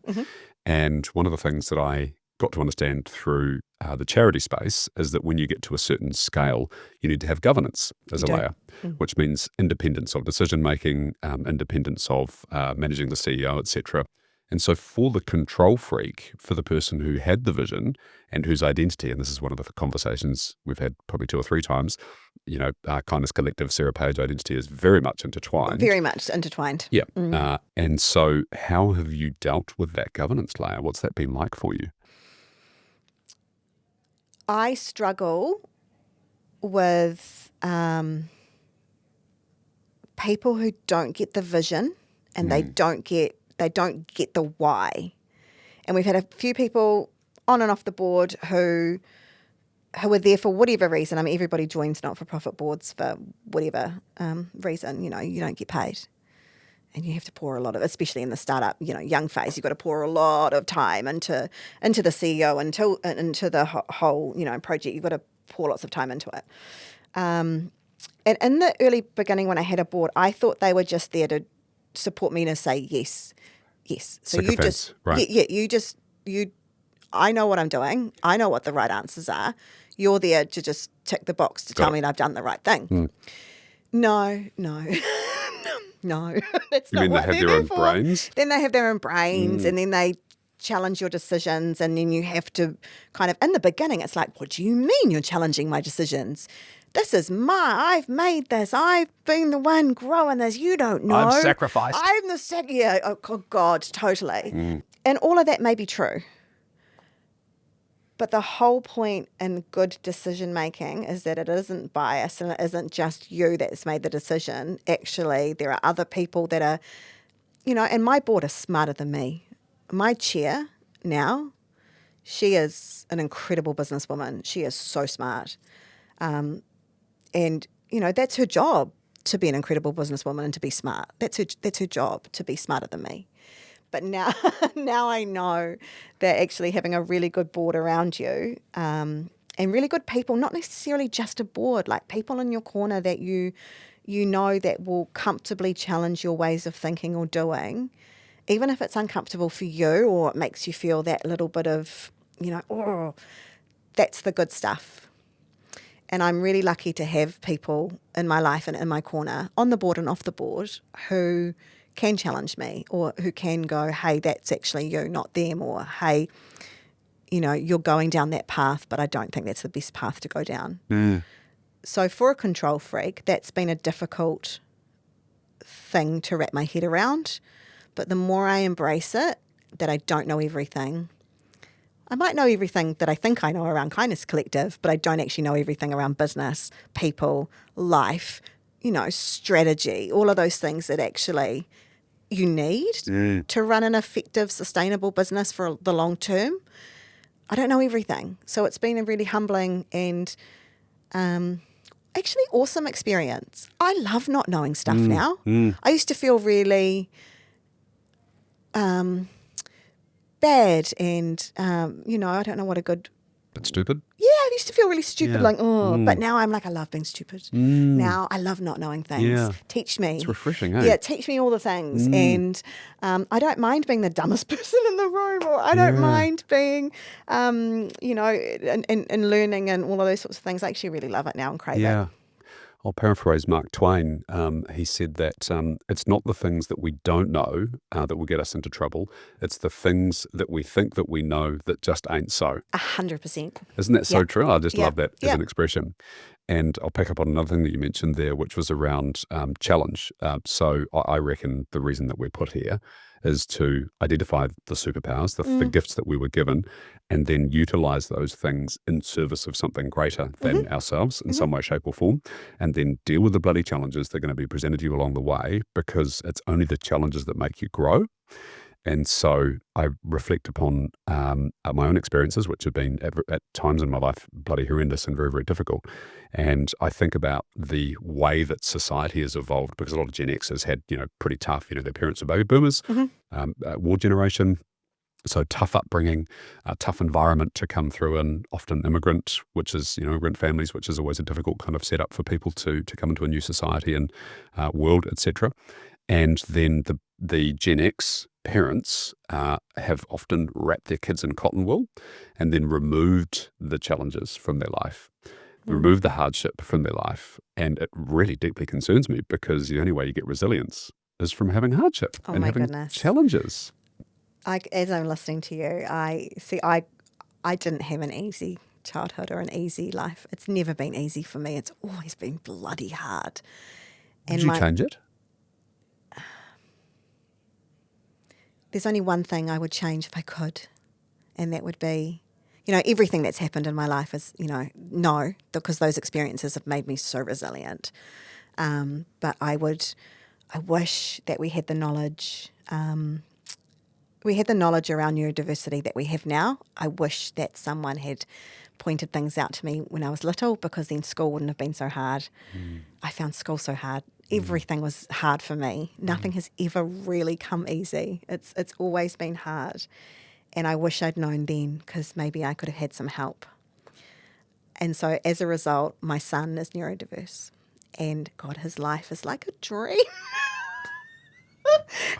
And one of the things that I got to understand through the charity space is that when you get to a certain scale, you need to have governance as a layer, which means independence of decision-making, independence of managing the CEO, etc. And so for the control freak, for the person who had the vision and whose identity, and this is one of the conversations we've had probably 2 or 3 times, Kindness Collective, Sarah Page identity is very much intertwined. Very much intertwined. Yeah. And so how have you dealt with that governance layer? What's that been like for you? I struggle with people who don't get the vision and they don't get the why. And we've had a few people on and off the board who are there for whatever reason. I mean, everybody joins not-for-profit boards for whatever reason. You don't get paid. And you have to pour a lot of, especially in the startup, young phase, you've got to pour a lot of time into the CEO, into the whole, project. You've got to pour lots of time into it. And in the early beginning when I had a board, I thought they were just there to support me to say yes. So I know what I'm doing. I know what the right answers are. You're there to just tick the box to tell me that I've done the right thing. No. No, that's not what they're there for. You mean they have their own brains? Then they have their own brains, and then they challenge your decisions, and then you have to kind of, in the beginning, it's like, what do you mean you're challenging my decisions? This is I've made this. I've been the one growing this. You don't know. I've sacrificed. I'm the yeah, oh God, totally. And all of that may be true. But the whole point in good decision making is that it isn't biased and it isn't just you that's made the decision. Actually, there are other people that are, and my board is smarter than me. My chair now, she is an incredible businesswoman. She is so smart. And, that's her job, to be an incredible businesswoman and to be smart. That's her job, to be smarter than me. But now I know that actually having a really good board around you and really good people, not necessarily just a board, like people in your corner that you know that will comfortably challenge your ways of thinking or doing, even if it's uncomfortable for you or it makes you feel that little bit of, oh, that's the good stuff. And I'm really lucky to have people in my life and in my corner, on the board and off the board, who can challenge me or who can go, hey, that's actually you, not them, or hey, you're going down that path, but I don't think that's the best path to go down. So for a control freak, that's been a difficult thing to wrap my head around. But the more I embrace it, that I don't know everything. I might know everything that I think I know around Kindness Collective, but I don't actually know everything around business, people, life, strategy, all of those things that actually you need to run an effective, sustainable business for the long term. I don't know everything. So it's been a really humbling and actually awesome experience. I love not knowing stuff now. I used to feel really bad and, I don't know what a good... But stupid? Yeah, I used to feel really stupid, but now I'm like, I love being stupid. Now I love not knowing things. Yeah. Teach me. It's refreshing, eh? Yeah, teach me all the things. And I don't mind being the dumbest person in the room, or I don't mind being, and learning and all of those sorts of things. I actually really love it now and crave it. I'll paraphrase Mark Twain. He said that it's not the things that we don't know that will get us into trouble. It's the things that we think that we know that just ain't so. 100%. Isn't that so true? I just love that as an expression. And I'll pick up on another thing that you mentioned there, which was around challenge. So I reckon the reason that we're put here is to identify the superpowers, the gifts that we were given, and then utilize those things in service of something greater than ourselves in some way, shape or form, and then deal with the bloody challenges that are going to be presented to you along the way, because it's only the challenges that make you grow. And so I reflect upon my own experiences, which have been at times in my life bloody horrendous and very, very difficult. And I think about the way that society has evolved, because a lot of Gen Xers had, pretty tough, their parents were baby boomers, war generation. So tough upbringing, tough environment to come through, and often immigrant, which is, immigrant families, which is always a difficult kind of setup for people to come into a new society and world, etc. And then the Gen X parents have often wrapped their kids in cotton wool and then removed the challenges from their life, removed the hardship from their life. And it really deeply concerns me, because the only way you get resilience is from having hardship and having challenges. As I'm listening to you, I didn't have an easy childhood or an easy life. It's never been easy for me. It's always been bloody hard. Did you change it? There's only one thing I would change if I could, and that would be, everything that's happened in my life is, no, because those experiences have made me so resilient. But I wish that we had the knowledge, around neurodiversity that we have now. I wish that someone had pointed things out to me when I was little, because then school wouldn't have been so hard. I found school so hard. Everything was hard for me. Nothing has ever really come easy. It's always been hard. And I wish I'd known then, because maybe I could have had some help. And so as a result, my son is neurodiverse. And God, his life is like a dream.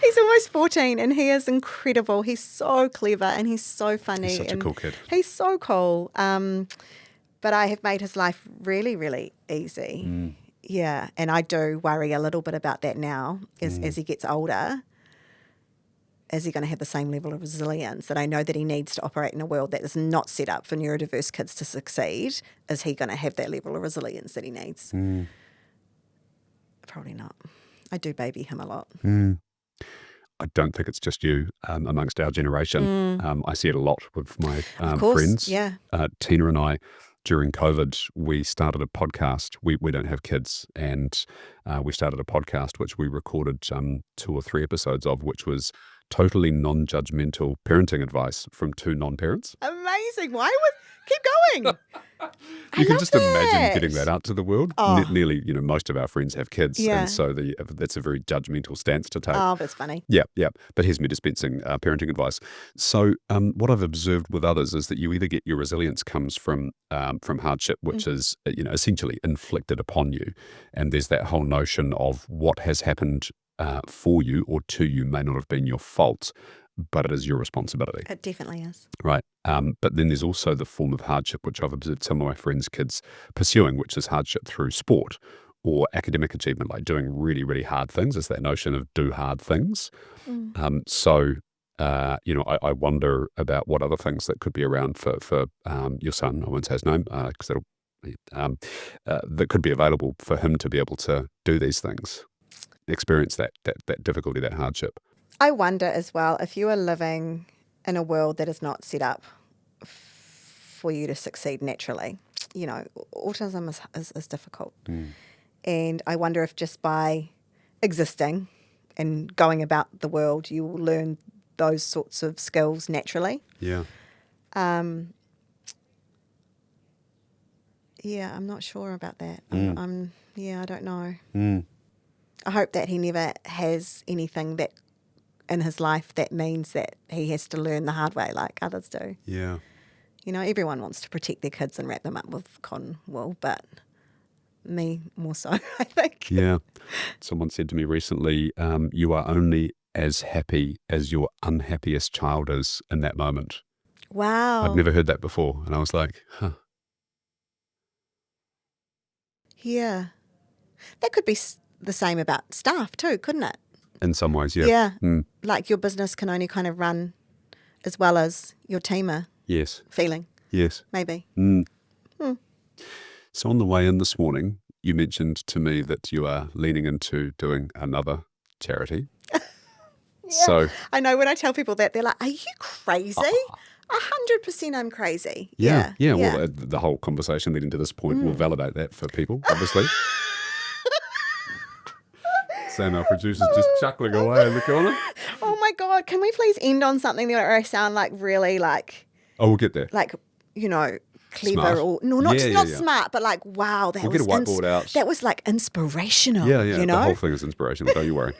He's almost 14 and he is incredible. He's so clever and he's so funny. He's such a cool kid. He's so cool. But I have made his life really, really easy. Yeah, and I do worry a little bit about that now as he gets older. Is he going to have the same level of resilience that I know that he needs to operate in a world that is not set up for neurodiverse kids to succeed? Is he going to have that level of resilience that he needs? Probably not. I do baby him a lot. I don't think it's just you amongst our generation. I see it a lot with my friends. Yeah. Tina and I, during COVID, we started a podcast. We don't have kids, and we started a podcast which we recorded 2 or 3 episodes of, which was totally non-judgmental parenting advice from 2 non-parents. Amazing. Keep going. You can love just imagine that. getting that out to the world. Oh. Nearly, most of our friends have kids, Yeah. and so that's a very judgmental stance to take. Oh, that's funny. Yeah. But here's me dispensing parenting advice. So, what I've observed with others is that you either get your resilience comes from hardship, which is essentially inflicted upon you, and there's that whole notion of what has happened for you or to you may not have been your fault, but it is your responsibility. It definitely is. Right. But then there's also the form of hardship, which I've observed some of my friends' kids pursuing, which is hardship through sport or academic achievement, like doing really, really hard things. It's that notion of do hard things. I wonder about what other things that could be around for your son. I won't say his name because that'll that could be available for him to be able to do these things, experience that difficulty, that hardship. I wonder as well if you are living in a world that is not set up for you to succeed naturally. Autism is difficult. And I wonder if just by existing and going about the world, you will learn those sorts of skills naturally. Yeah. Yeah, I'm not sure about that. I don't know. I hope that he never has anything that in his life that means that he has to learn the hard way like others do. Yeah. Everyone wants to protect their kids and wrap them up with cotton wool, but me more so, I think. Yeah. Someone said to me recently, you are only as happy as your unhappiest child is in that moment. Wow. I'd never heard that before. And I was like, huh. Yeah. That could be the same about staff too, couldn't it? In some ways, yeah. Yeah. Like your business can only kind of run as well as your team are Yes. feeling, Yes. maybe. So on the way in this morning, you mentioned to me that you are leaning into doing another charity. Yeah. So I know when I tell people that, they're like, are you crazy? 100% I'm crazy. yeah. Well, the whole conversation leading to this point will validate that for people, obviously. Sam, our producer's just chuckling away in the corner. Oh my God, can we please end on something where I sound like really like... Oh, we'll get there. Like, clever Smart. or... No, not Yeah. smart, but like, wow, that We'll was... get a whiteboard out. That was like inspirational, Yeah. you know? The whole thing is inspirational, don't you worry.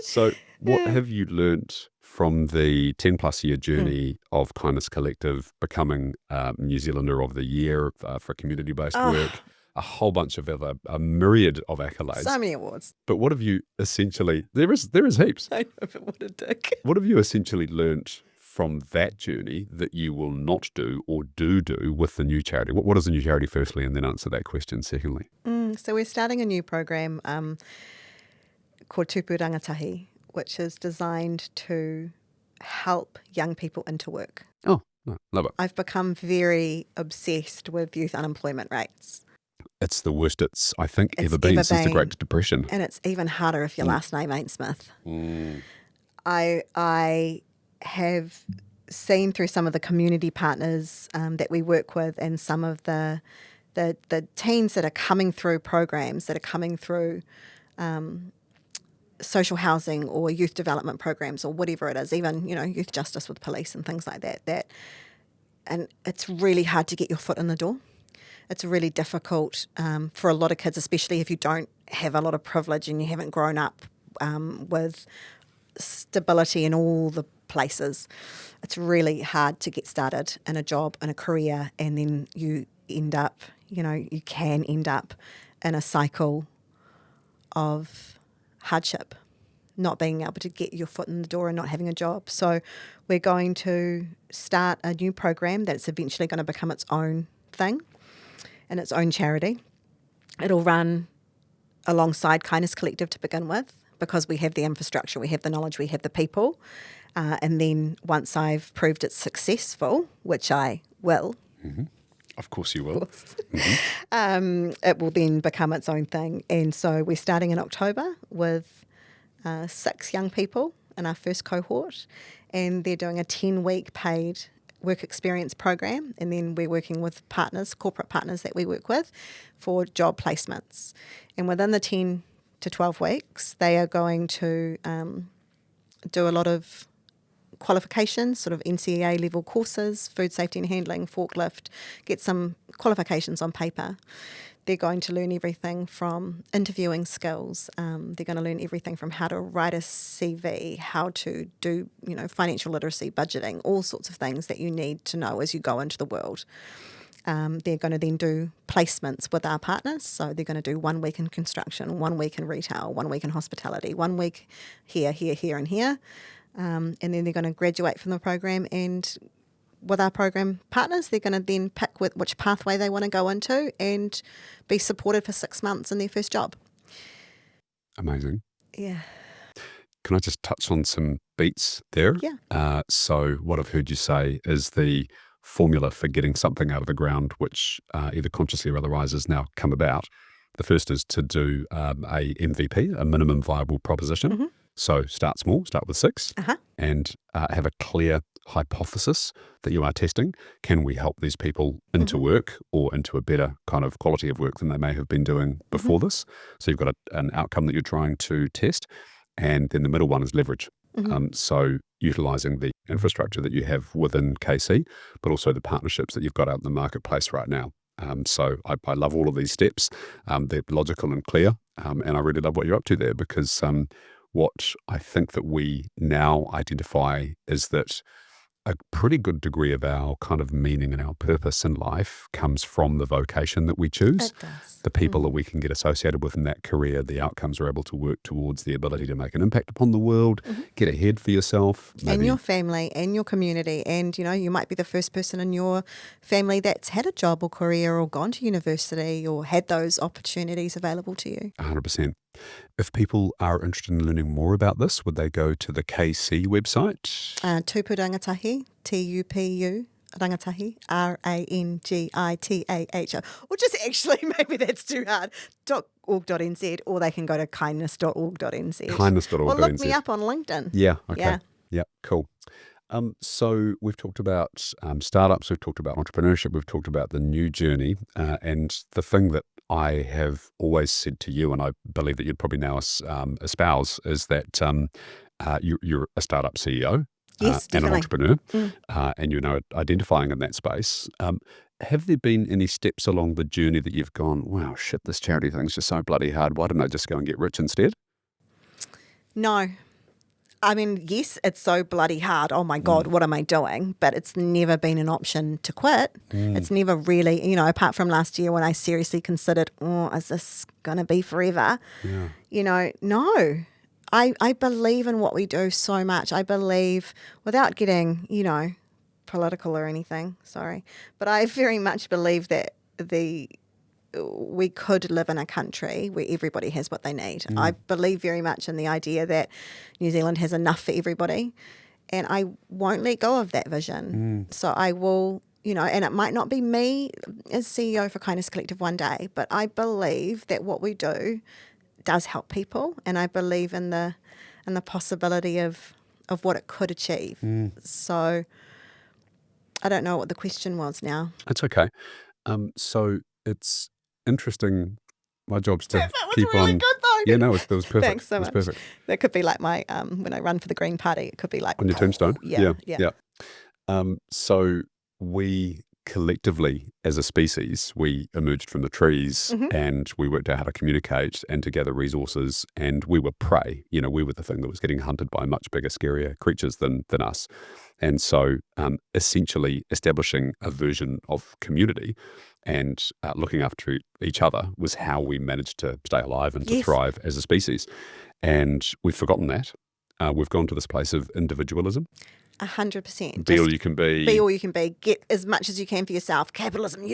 So what have you learnt from the 10-plus year journey of Kindness Collective, becoming New Zealander of the Year for community-based work, a whole bunch of a myriad of accolades? So many awards. But what have you essentially, there is heaps. I know, but what a dick. What have you essentially learnt from that journey that you will not do or do with the new charity? What is the new charity, firstly, and then answer that question, secondly? So we're starting a new program called Tupu Rangatahi, which is designed to help young people into work. Oh, no, love it. I've become very obsessed with youth unemployment rates. It's the worst it's, I think, ever been since the Great Depression. And it's even harder if your last name ain't Smith. I have seen through some of the community partners that we work with and some of the teams that are coming through programs, that are coming through social housing or youth development programs or whatever it is, even, youth justice with police and things like that. And it's really hard to get your foot in the door. It's really difficult for a lot of kids, especially if you don't have a lot of privilege and you haven't grown up with stability in all the places. It's really hard to get started in a job, in a career, and then you end up, you can end up in a cycle of hardship, not being able to get your foot in the door and not having a job. So we're going to start a new program that's eventually going to become its own thing and its own charity. It'll run alongside Kindness Collective to begin with, because we have the infrastructure, we have the knowledge, we have the people. And then once I've proved it's successful, which I will. Mm-hmm. Of course you will. It will then become its own thing. And so we're starting in October with 6 young people in our first cohort, and they're doing a 10-week paid work experience program, and then we're working with partners, corporate partners that we work with, for job placements. And within the 10 to 12 weeks, they are going to do a lot of qualifications, sort of NCEA level courses, food safety and handling, forklift, get some qualifications on paper. They're going to learn everything from interviewing skills. They're going to learn everything from how to write a CV, how to do, financial literacy, budgeting, all sorts of things that you need to know as you go into the world. They're going to then do placements with our partners. So they're going to do 1 week in construction, 1 week in retail, 1 week in hospitality, 1 week here, and here. And then they're going to graduate from the program, and with our program partners, they're going to then pick which pathway they want to go into and be supported for 6 months in their first job. Amazing. Yeah. Can I just touch on some beats there? Yeah. So what I've heard you say is the formula for getting something out of the ground, which either consciously or otherwise has now come about. The first is to do a MVP, a minimum viable proposition. Mm-hmm. So start small, start with 6, and have a clear hypothesis that you are testing. Can we help these people into work or into a better kind of quality of work than they may have been doing before this? So you've got an outcome that you're trying to test. And then the middle one is leverage. So utilising the infrastructure that you have within KC, but also the partnerships that you've got out in the marketplace right now. So I love all of these steps. They're logical and clear. And I really love what you're up to there, because what I think that we now identify is that a pretty good degree of our kind of meaning and our purpose in life comes from the vocation that we choose. It does. The people that we can get associated with in that career, the outcomes we're able to work towards, the ability to make an impact upon the world, get ahead for yourself. Maybe. And your family and your community. And, you might be the first person in your family that's had a job or career or gone to university or had those opportunities available to you. 100%. If people are interested in learning more about this, would they go to the KC website? Tupu Rangatahi, Tupu Rangatahi, Rangitaho, or just actually, maybe that's too hard, .org.nz, or they can go to kindness.org.nz. Kindness.org.nz. Or look me up on LinkedIn. Yeah, okay. Yeah, cool. So we've talked about startups, we've talked about entrepreneurship, we've talked about the new journey, and the thing that I have always said to you, and I believe that you'd probably now espouse, is that you're a startup CEO. Yes, and an definitely. entrepreneur, and identifying in that space. Have there been any steps along the journey that you've gone, wow, shit, this charity thing's just so bloody hard, why didn't I just go and get rich instead? No. I mean, yes, it's so bloody hard. Oh my God, what am I doing? But it's never been an option to quit. It's never really, apart from last year when I seriously considered, is this going to be forever? Yeah. No. I believe in what we do so much. I believe, without getting, political or anything, sorry, but I very much believe that we could live in a country where everybody has what they need. I believe very much in the idea that New Zealand has enough for everybody, and I won't let go of that vision. So I will, and it might not be me as CEO for Kindness Collective one day, but I believe that what we do does help people, and I believe in the possibility of what it could achieve. So I don't know what the question was now. It's okay. So it's interesting. My job's to That was keep really on. good though. Yeah, no, it was perfect. Thanks so much. It was perfect. That could be like my when I run for the Green Party. It could be like On your tombstone. Yeah. So we collectively, as a species, we emerged from the trees and we worked out how to communicate and to gather resources, and we were prey. We were the thing that was getting hunted by much bigger, scarier creatures than us. And so essentially establishing a version of community and looking after each other was how we managed to stay alive and to thrive as a species. And we've forgotten that. We've gone to this place of individualism. 100%. Be all you can be. Be all you can be. Get as much as you can for yourself. Capitalism,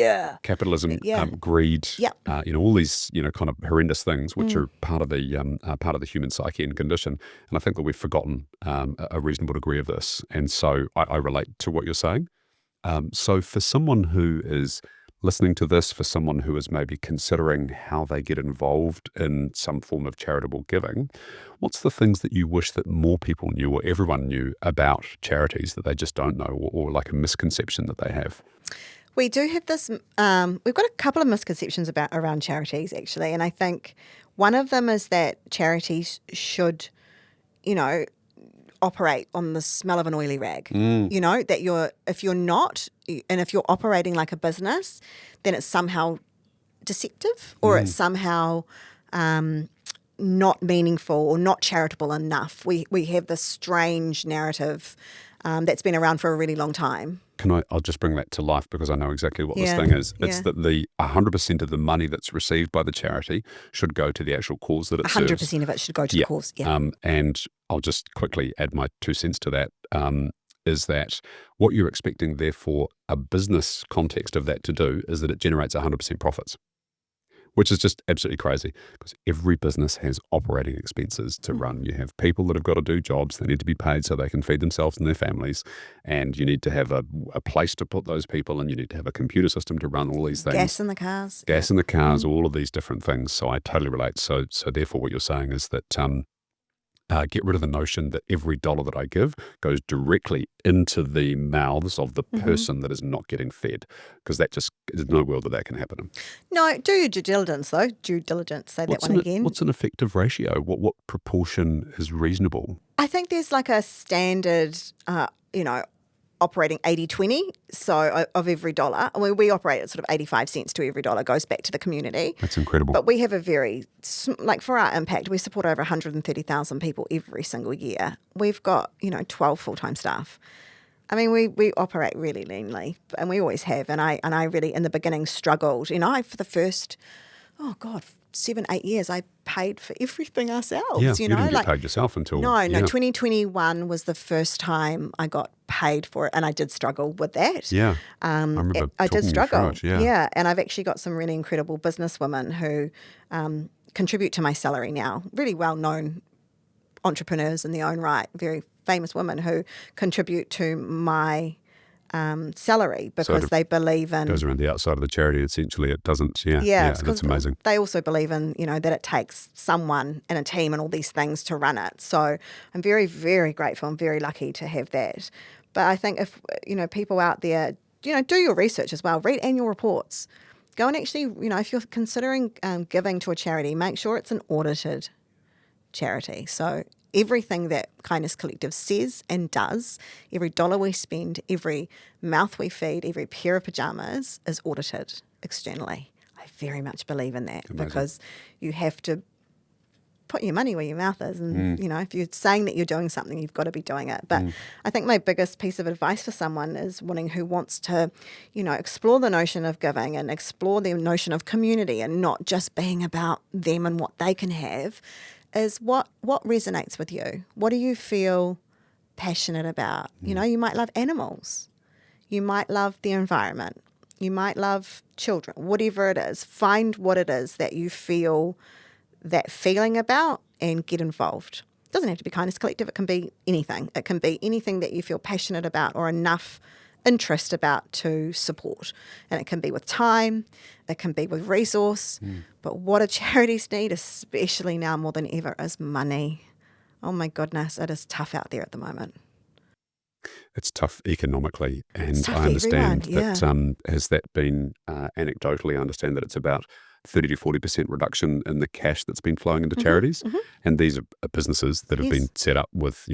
Capitalism, greed, all these, kind of horrendous things, which are part of the human psyche and condition. And I think that we've forgotten a reasonable degree of this. And so I relate to what you're saying. So for someone who is listening to this, for someone who is maybe considering how they get involved in some form of charitable giving, what's the things that you wish that more people knew or everyone knew about charities that they just don't know, or like a misconception that they have? We do have this, we've got a couple of misconceptions around charities actually, and I think one of them is that charities should, operate on the smell of an oily rag. You know, that if you're not, and if you're operating like a business, then it's somehow deceptive, or it's somehow not meaningful or not charitable enough. We have this strange narrative that's been around for a really long time. I'll just bring that to life because I know exactly what this thing is. It's that the 100% of the money that's received by the charity should go to the actual cause that it serves. 100% of it should go to the cause. Yeah. And I'll just quickly add my 2 cents to that. Is that what you're expecting, therefore, a business context of that to do is that it generates 100% profits, which is just absolutely crazy because every business has operating expenses to run. You have people that have got to do jobs. They need to be paid so they can feed themselves and their families. And you need to have a place to put those people, and you need to have a computer system to run all these things. Gas in the cars. Gas in the cars, all of these different things. So I totally relate. So therefore what you're saying is that get rid of the notion that every dollar that I give goes directly into the mouths of the person that is not getting fed, because there's no world that can happen. No, do your due diligence, though. Due diligence, say that one again. What's an effective ratio? What proportion is reasonable? I think there's like a standard, operating 80-20, so of every dollar. I mean, we operate at sort of 85 cents to every dollar goes back to the community. That's incredible. But we have a for our impact, we support over 130,000 people every single year. We've got, 12 full-time staff. I mean, we operate really leanly, and we always have. And I really, in the beginning, struggled. For the first, 7-8 years, I paid for everything ourselves. Yeah, you didn't get paid yourself until... No, 2021 was the first time I got paid for it, and I did struggle with that. Yeah, I remember I did struggle. Yeah, and I've actually got some really incredible businesswomen who contribute to my salary now, really well-known entrepreneurs in their own right, very famous women who contribute to my salary because they believe in... goes around the outside of the charity, essentially. It doesn't, that's amazing. They also believe in, that it takes someone and a team and all these things to run it. So I'm very, very grateful. I'm very lucky to have that. But I think if, people out there, do your research as well. Read annual reports. Go and actually, if you're considering giving to a charity, make sure it's an audited charity. So everything that Kindness Collective says and does, every dollar we spend, every mouth we feed, every pair of pajamas is audited externally. I very much believe in that. Amazing. Because you have to put your money where your mouth is. And, if you're saying that you're doing something, you've got to be doing it. But I think my biggest piece of advice for someone who wants to, explore the notion of giving and explore the notion of community and not just being about them and what they can have, is what resonates with you. What do you feel passionate about? You might love animals. You might love the environment. You might love children. Whatever it is, find what it is that you feel that feeling about and get involved. It doesn't have to be Kindness Collective. It can be anything. It can be anything that you feel passionate about or enough interest about to support. And it can be with time, it can be with resource, but what do charities need, especially now more than ever, is money. Oh my goodness, it is tough out there at the moment. It's tough economically, and tough I understand that has that been anecdotally, I understand that it's about 30 to 40% reduction in the cash that's been flowing into charities. And these are businesses that have been set up with,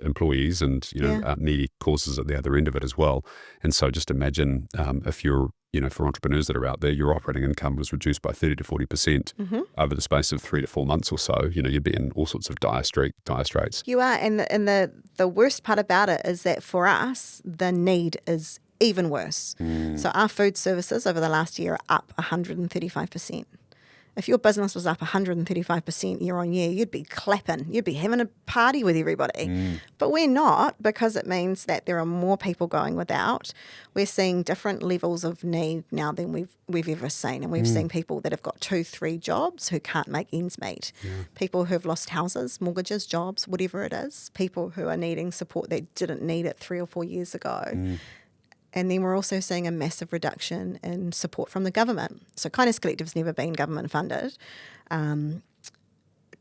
employees and, needy causes at the other end of it as well. And so just imagine if you're, for entrepreneurs that are out there, your operating income was reduced by 30 to 40% over the space of 3 to 4 months or so. You'd be in all sorts of dire straits. You are. And the worst part about it is that for us, the need is even worse. So our food services over the last year are up 135%. If your business was up 135% year on year, you'd be clapping. You'd be having a party with everybody. But we're not, because it means that there are more people going without. We're seeing different levels of need now than we've ever seen. And we've seen people that have got 2-3 jobs who can't make ends meet. People who have lost houses, mortgages, jobs, whatever it is. People who are needing support that didn't need it 3 or 4 years ago. And then we're also seeing a massive reduction in support from the government. So Kindness Collective's never been government funded,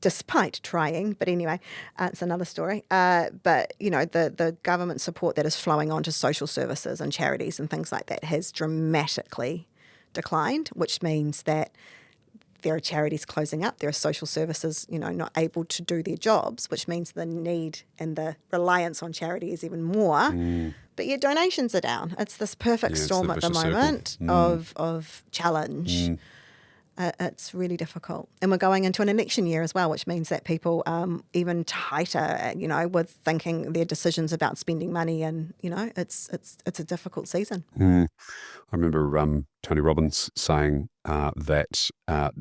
despite trying. But anyway, it's another story. But, the government support that is flowing onto social services and charities and things like that has dramatically declined, which means that there are charities closing up. There are social services, not able to do their jobs, which means the need and the reliance on charity is even more. But yet donations are down. It's this perfect storm at the moment of challenge. It's really difficult. And we're going into an election year as well, which means that people even tighter, with thinking their decisions about spending money, and, it's a difficult season. I remember Tony Robbins saying that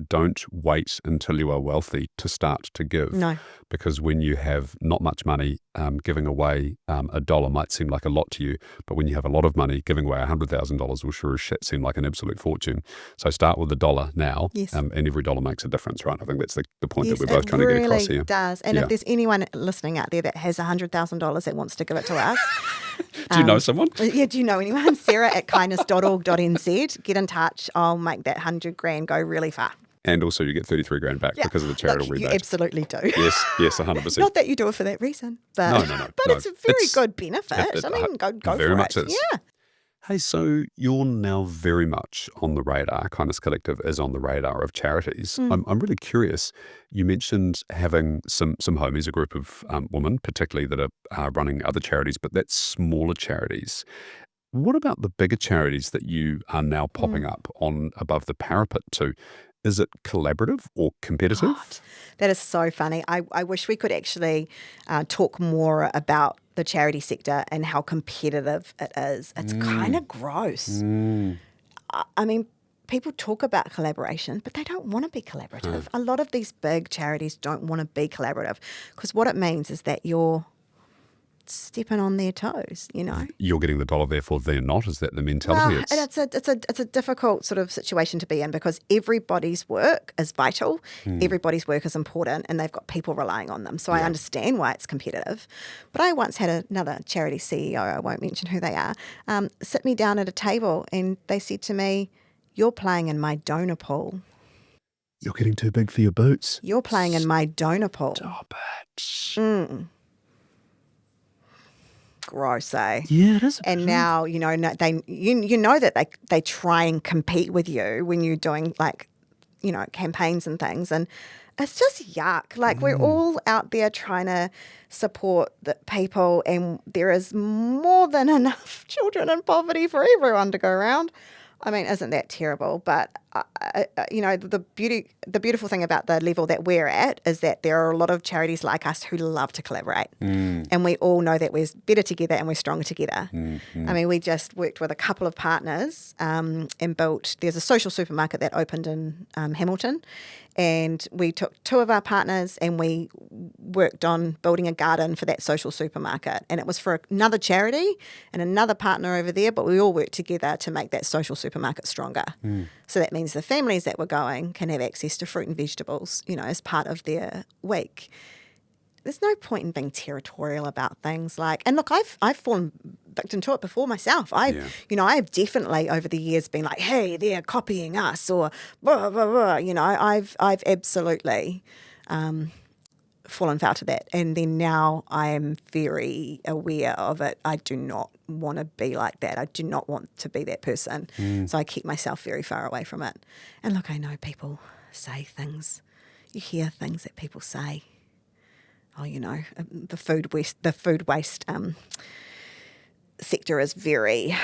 don't wait until you are wealthy to start to give. No. Because when you have not much money, giving away $1 might seem like a lot to you. But when you have a lot of money, giving away $100,000 will sure as shit seem like an absolute fortune. So start with $1 now, Yes. and every dollar makes a difference, right? I think that's the point Yes, that we're both trying to get across here. It really does. And if there's anyone listening out there that has $100,000 that wants to give it to us. Do you know someone? Yeah, do you know anyone? Sarah at kindness.org.nz. Get in touch. I'll make that $100,000 go really far. And also you get $33,000 back because of the charitable rebate. You absolutely do. Yes, 100%. Not that you do it for that reason, but No. But it's a very good benefit. Go very for much it. is. Yeah. Hey, so you're now very much on the radar. Kindness Collective is on the radar of charities. I'm really curious. You mentioned having some homies, a group of women, particularly that are running other charities, but that's smaller charities. What about the bigger charities that you are now popping up on above the parapet to? Is it collaborative or competitive? God, that is so funny. I wish we could actually talk more about the charity sector and how competitive it is. It's kind of gross. I mean, people talk about collaboration, but they don't want to be collaborative. A lot of these big charities don't want to be collaborative because what it means is that you're stepping on their toes, You're getting the dollar, therefore they're not. Is that the mentality? And it's a difficult sort of situation to be in because everybody's work is vital, everybody's work is important, and they've got people relying on them. So I understand why it's competitive. But I once had another charity CEO, I won't mention who they are, sit me down at a table and they said to me, "You're playing in my donor pool. You're getting too big for your boots. You're playing in my donor pool." Stop it. Gross, eh? Yeah, it is. And now, that they try and compete with you when you're doing campaigns and things, and it's just yuck. We're all out there trying to support the people, and there is more than enough children in poverty for everyone to go around. I mean, isn't that terrible? But the beautiful thing about the level that we're at is that there are a lot of charities like us who love to collaborate, and we all know that we're better together and we're stronger together. I mean, we just worked with a couple of partners and built. There's a social supermarket that opened in Hamilton, and we took two of our partners and we worked on building a garden for that social supermarket, and it was for another charity and another partner over there, but we all worked together to make that social supermarket stronger. So that means the families that were going can have access to fruit and vegetables, as part of their week. There's no point in being territorial about things and look, I've fallen victim to it before myself. I've definitely over the years been like, hey, they're copying us or blah, blah, blah. I've absolutely fallen foul to that. And then now I am very aware of it. I do not want to be like that. I do not want to be that person. So I keep myself very far away from it. And look, I know people say things. You hear things that people say. Oh, the food waste sector is very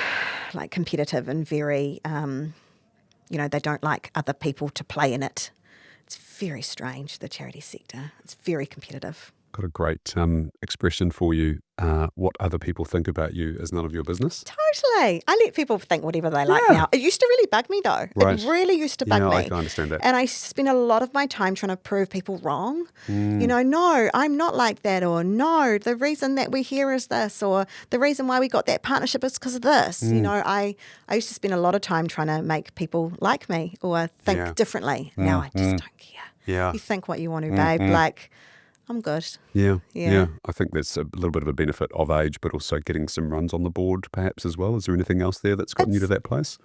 competitive and very, they don't like other people to play in it. It's very strange, the charity sector. It's very competitive. Got a great expression for you. What other people think about you is none of your business. Totally. I let people think whatever they like now. It used to really bug me though. Right. It really used to bug me. I can understand that. And I spent a lot of my time trying to prove people wrong. No, I'm not like that, or no, the reason that we're here is this, or the reason why we got that partnership is because of this. I used to spend a lot of time trying to make people like me or think differently. Now I just don't care. Yeah. You think what you want to, babe. I'm good. Yeah. I think that's a little bit of a benefit of age, but also getting some runs on the board perhaps as well. Is there anything else there that's gotten you to that place?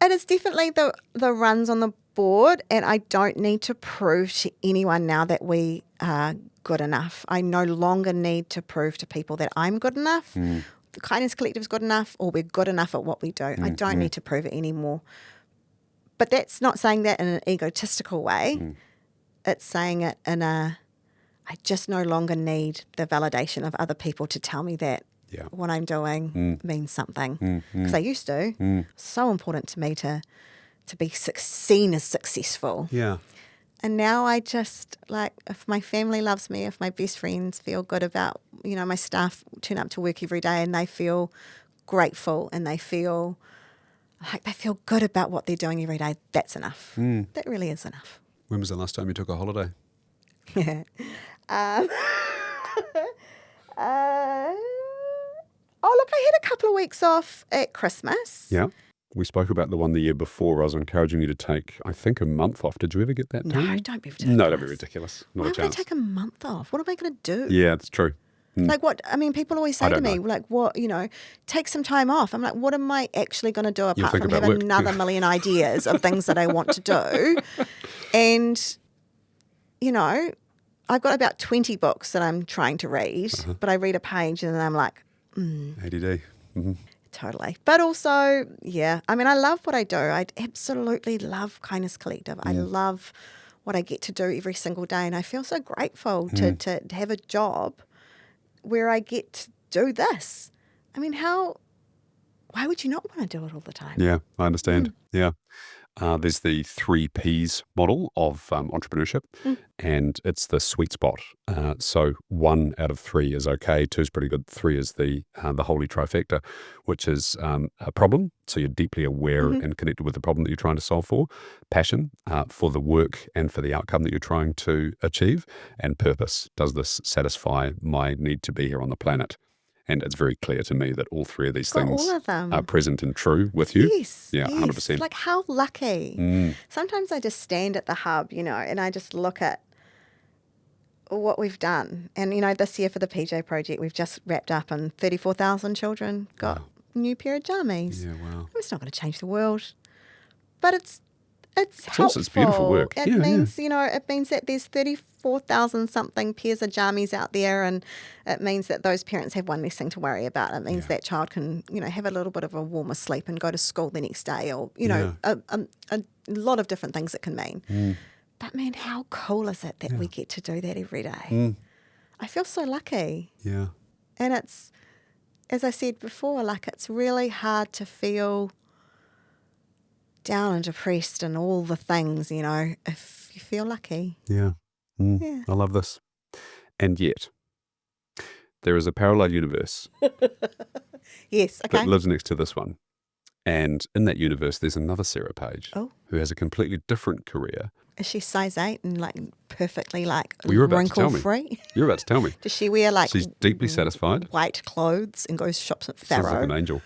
It is definitely the runs on the board, and I don't need to prove to anyone now that we are good enough. I no longer need to prove to people that I'm good enough, the Kindness Collective is good enough, or we're good enough at what we do. I don't need to prove it anymore. But that's not saying that in an egotistical way. It's saying it in a, I just no longer need the validation of other people to tell me that what I'm doing means something. Because I used to. So important to me to be seen as successful. Yeah. And now I just, like, if my family loves me, if my best friends feel good about, my staff turn up to work every day and they feel grateful and they feel like they feel good about what they're doing every day, that's enough. That really is enough. When was the last time you took a holiday? Oh, look, I had a couple of weeks off at Christmas. Yeah. We spoke about the one the year before. I was encouraging you to take, I think, a month off. Did you ever get that No, time? don't be ridiculous. No, don't be ridiculous. Not Why a would I chance. take a month off? What am I going to do? Yeah, it's true. Like what? I mean, people always say I to don't me, know. like, what, take some time off. I'm like, what am I actually going to do apart think from about have work. another million ideas of things that I want to do? And, I've got about 20 books that I'm trying to read, but I read a page and then I'm like, ADD. totally. But also, yeah, I mean, I love what I do. I absolutely love Kindness Collective. I love what I get to do every single day. And I feel so grateful to have a job where I get to do this. I mean, why would you not want to do it all the time? Yeah, I understand. Yeah. There's the 3 Ps model of entrepreneurship, and it's the sweet spot. So 1 out of 3 is okay, 2 is pretty good, 3 is the holy trifecta, which is a problem. So you're deeply aware and connected with the problem that you're trying to solve for, passion for the work and for the outcome that you're trying to achieve, and purpose. Does this satisfy my need to be here on the planet? And it's very clear to me that all 3 of these Got things all of them. are present and true with you. Yes. Yeah, yes. 100%. Like, how lucky. Sometimes I just stand at the hub, and I just look at what we've done. And, this year for the PJ project, we've just wrapped up and 34,000 children got new pair of jammies. Yeah, wow. It's not going to change the world, but it's helpful. Also, it's beautiful work. It means, it means that there's 34,000 something pairs of jammies out there, and it means that those parents have one less thing to worry about. It means that child can, have a little bit of a warmer sleep and go to school the next day, or, a lot of different things it can mean. But man, how cool is it that we get to do that every day? I feel so lucky. Yeah. And it's, as I said before, like, it's really hard to feel down and depressed and all the things, if you feel lucky. Yeah. Yeah. I love this. And yet, there is a parallel universe Yes, okay. that lives next to this one. And in that universe, there's another Sarah Page who has a completely different career. Is she size 8 and like perfectly like Well, you're about to tell me. wrinkle-free? You're about to tell me. Does she wear like She's deeply satisfied. white clothes and goes shops at Sounds like Farrow? an angel.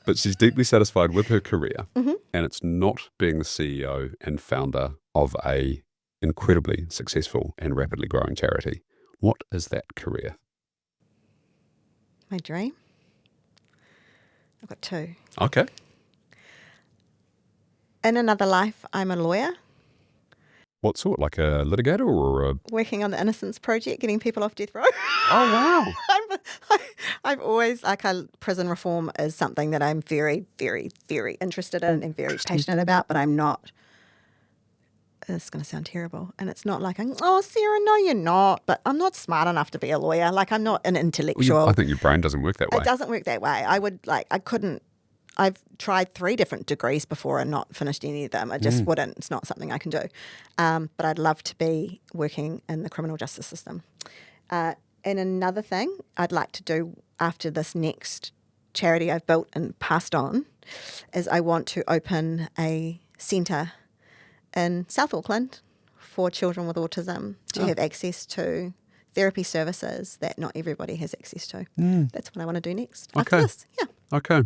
But she's deeply satisfied with her career. And it's not being the CEO and founder of a incredibly successful and rapidly growing charity. What is that career? My dream? I've got 2. Okay. In another life, I'm a lawyer What sort? Like a litigator or a... working on the Innocence Project, getting people off death row. Oh, wow. I've always, prison reform is something that I'm very, very, very interested in and very passionate about, but I'm not, it's going to sound terrible. And it's not like, oh, Sarah, no, you're not. But I'm not smart enough to be a lawyer. Like, I'm not an intellectual. I think your brain doesn't work that way. It doesn't work that way. I've tried 3 different degrees before and not finished any of them. I just wouldn't. It's not something I can do. But I'd love to be working in the criminal justice system. And another thing I'd like to do after this next charity I've built and passed on is I want to open a centre in South Auckland for children with autism to have access to therapy services that not everybody has access to. That's what I want to do next after this. Yeah. Okay.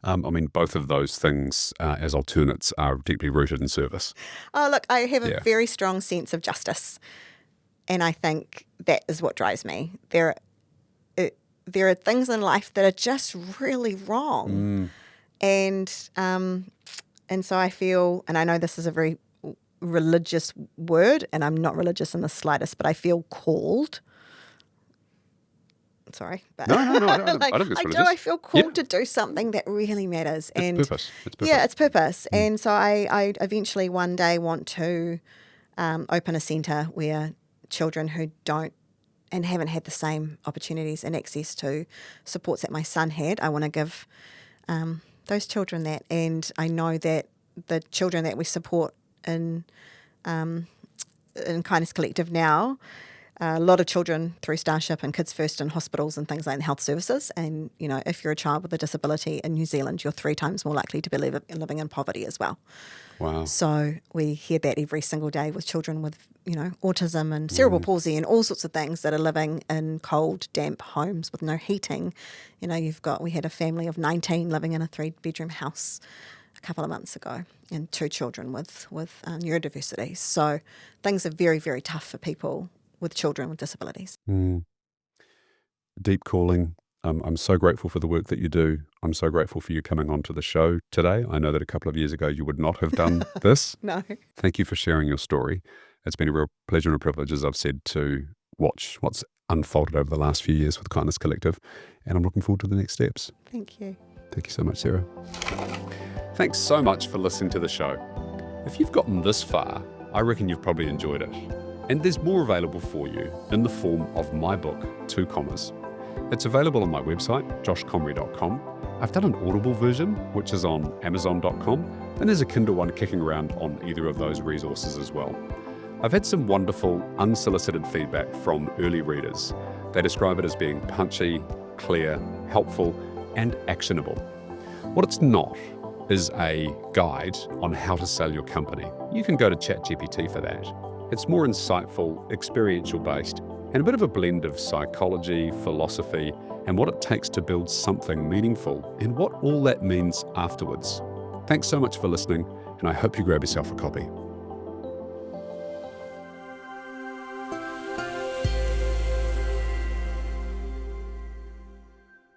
I mean, both of those things as alternates are deeply rooted in service. Oh, look, I have a very strong sense of justice. And I think that is what drives me. There are things in life that are just really wrong. And so I feel, and I know this is a very religious word, and I'm not religious in the slightest, but I feel called Sorry, but No, I don't like, think it's I religious. feel called to do something that really matters. And Purpose. It's purpose. yeah, it's purpose. And so I eventually one day want to open a centre where children who don't and haven't had the same opportunities and access to supports that my son had, I want to give those children that. And I know that the children that we support in Kindness Collective now, a lot of children through Starship and Kids First in hospitals and things like that, health services. And, you know, if you're a child with a disability in New Zealand, you're 3 times more likely to be living in poverty as well. Wow. So we hear that every single day with children with, you know, autism and cerebral palsy and all sorts of things that are living in cold, damp homes with no heating. You know, we had a family of 19 living in a 3-bedroom house a couple of months ago, and 2 children with neurodiversity. So things are very, very tough for people with children with disabilities. Deep calling. I'm so grateful for the work that you do. I'm so grateful for you coming onto the show today. I know that a couple of years ago you would not have done this. No. Thank you for sharing your story. It's been a real pleasure and a privilege, as I've said, to watch what's unfolded over the last few years with Kindness Collective, and I'm looking forward to the next steps. Thank you. Thank you so much, Sarah. Thanks so much for listening to the show. If you've gotten this far, I reckon you've probably enjoyed it. And there's more available for you in the form of my book, 2 Commas. It's available on my website, joshcomrie.com. I've done an Audible version, which is on amazon.com, and there's a Kindle one kicking around on either of those resources as well. I've had some wonderful, unsolicited feedback from early readers. They describe it as being punchy, clear, helpful, and actionable. What it's not is a guide on how to sell your company. You can go to ChatGPT for that. It's more insightful, experiential-based, and a bit of a blend of psychology, philosophy, and what it takes to build something meaningful and what all that means afterwards. Thanks so much for listening, and I hope you grab yourself a copy.